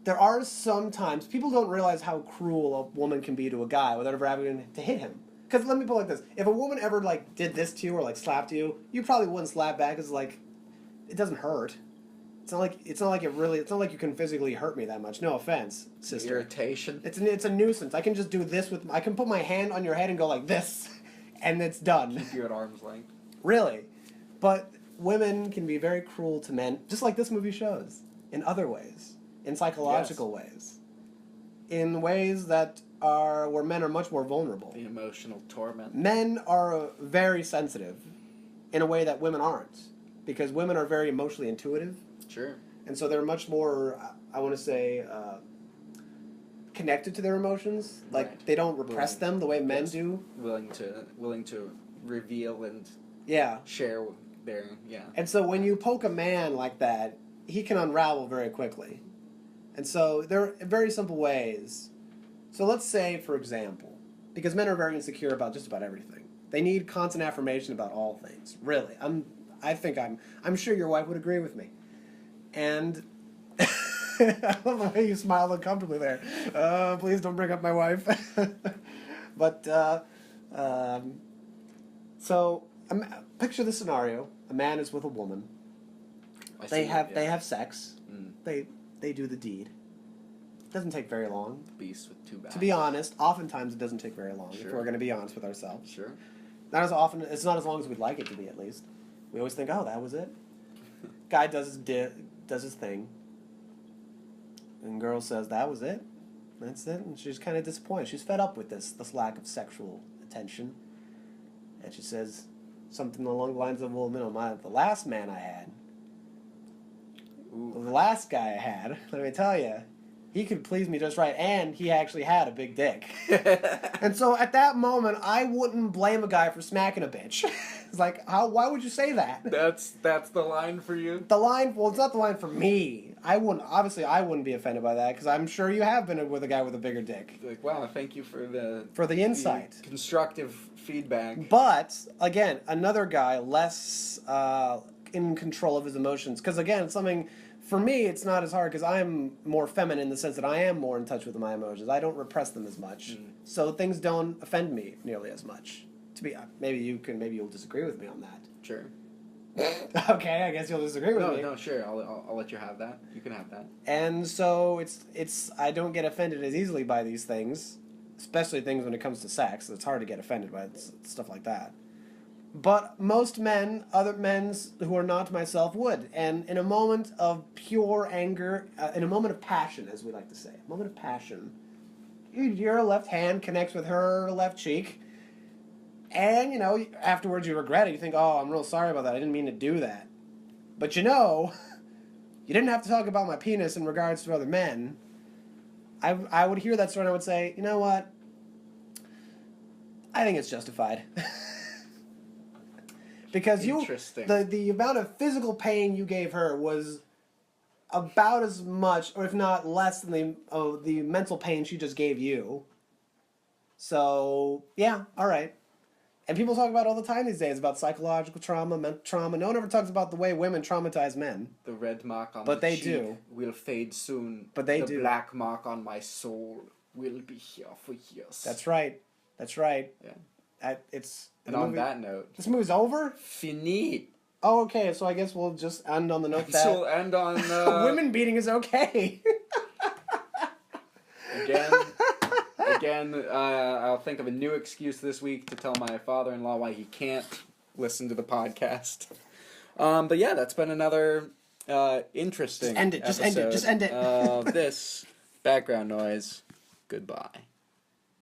there are some times people don't realize how cruel a woman can be to a guy without ever having to hit him. Because let me put it like this: if a woman ever did this to you or slapped you, you probably wouldn't slap back because it doesn't hurt. It's not like you can physically hurt me that much. No offense, sister. Irritation. It's a nuisance. I can just do this I can put my hand on your head and go like this, and it's done. Keep you at arm's length. Really. But women can be very cruel to men, just like this movie shows, in other ways, in psychological ways, in ways that where men are much more vulnerable. The emotional torment. Men are very sensitive in a way that women aren't, because women are very emotionally intuitive. Sure. And so they're much more, I want to say, connected to their emotions. They don't repress them the way men do. Willing to reveal and share their And so when you poke a man like that, he can unravel very quickly. And so there are very simple ways. So let's say, for example, because men are very insecure about just about everything. They need constant affirmation about all things. Really. I'm sure your wife would agree with me. And I love the way you smiled uncomfortably there. Please don't bring up my wife. But so picture the scenario: a man is with a woman. They have sex. They do the deed. It doesn't take very long. Beast with two backs. To be honest, oftentimes it doesn't take very long. Sure. If we're going to be honest with ourselves. Sure. Not as often. It's not as long as we'd like it to be. At least we always think, oh, that was it. Guy does his thing, and girl says that was it. That's it. And she's kind of disappointed. She's fed up with this lack of sexual attention, and she says something along the lines of, "Well, the last man I had, the last guy I had, let me tell you, he could please me just right, and he actually had a big dick." And so at that moment, I wouldn't blame a guy for smacking a bitch. It's like, why would you say that? That's the line for you? The line, well, it's not the line for me. I wouldn't be offended by that, because I'm sure you have been with a guy with a bigger dick. Like, wow, thank you for the insight. The constructive feedback. But, again, another guy less in control of his emotions, because, again, it's something... For me, it's not as hard because I'm more feminine in the sense that I am more in touch with my emotions. I don't repress them as much, so things don't offend me nearly as much. Maybe you'll disagree with me on that. Sure. Okay, I guess you'll disagree with me. No, sure. I'll let you have that. You can have that. And so it's I don't get offended as easily by these things, especially things when it comes to sex. It's hard to get offended by stuff like that. But most men, other men who are not myself, would. And in a moment of pure anger, in a moment of passion, as we like to say, a moment of passion, your left hand connects with her left cheek, and, afterwards you regret it. You think, oh, I'm real sorry about that. I didn't mean to do that. But you didn't have to talk about my penis in regards to other men. I would hear that story and I would say, you know what? I think it's justified. Because the amount of physical pain you gave her was about as much, or if not less, than the mental pain she just gave you. So, yeah, all right. And people talk about all the time these days about psychological trauma, mental trauma. No one ever talks about the way women traumatize men. The red mark on but the they cheek do. Will fade soon. But they the do. The black mark on my soul will be here for years. That's right. Yeah. And on that note... This movie's over? Fini. Oh, okay, so I guess we'll just end on the note that... So we'll end on... women beating is okay. Again, I'll think of a new excuse this week to tell my father-in-law why he can't listen to the podcast. But yeah, that's been another interesting Just end it. This background noise. Goodbye.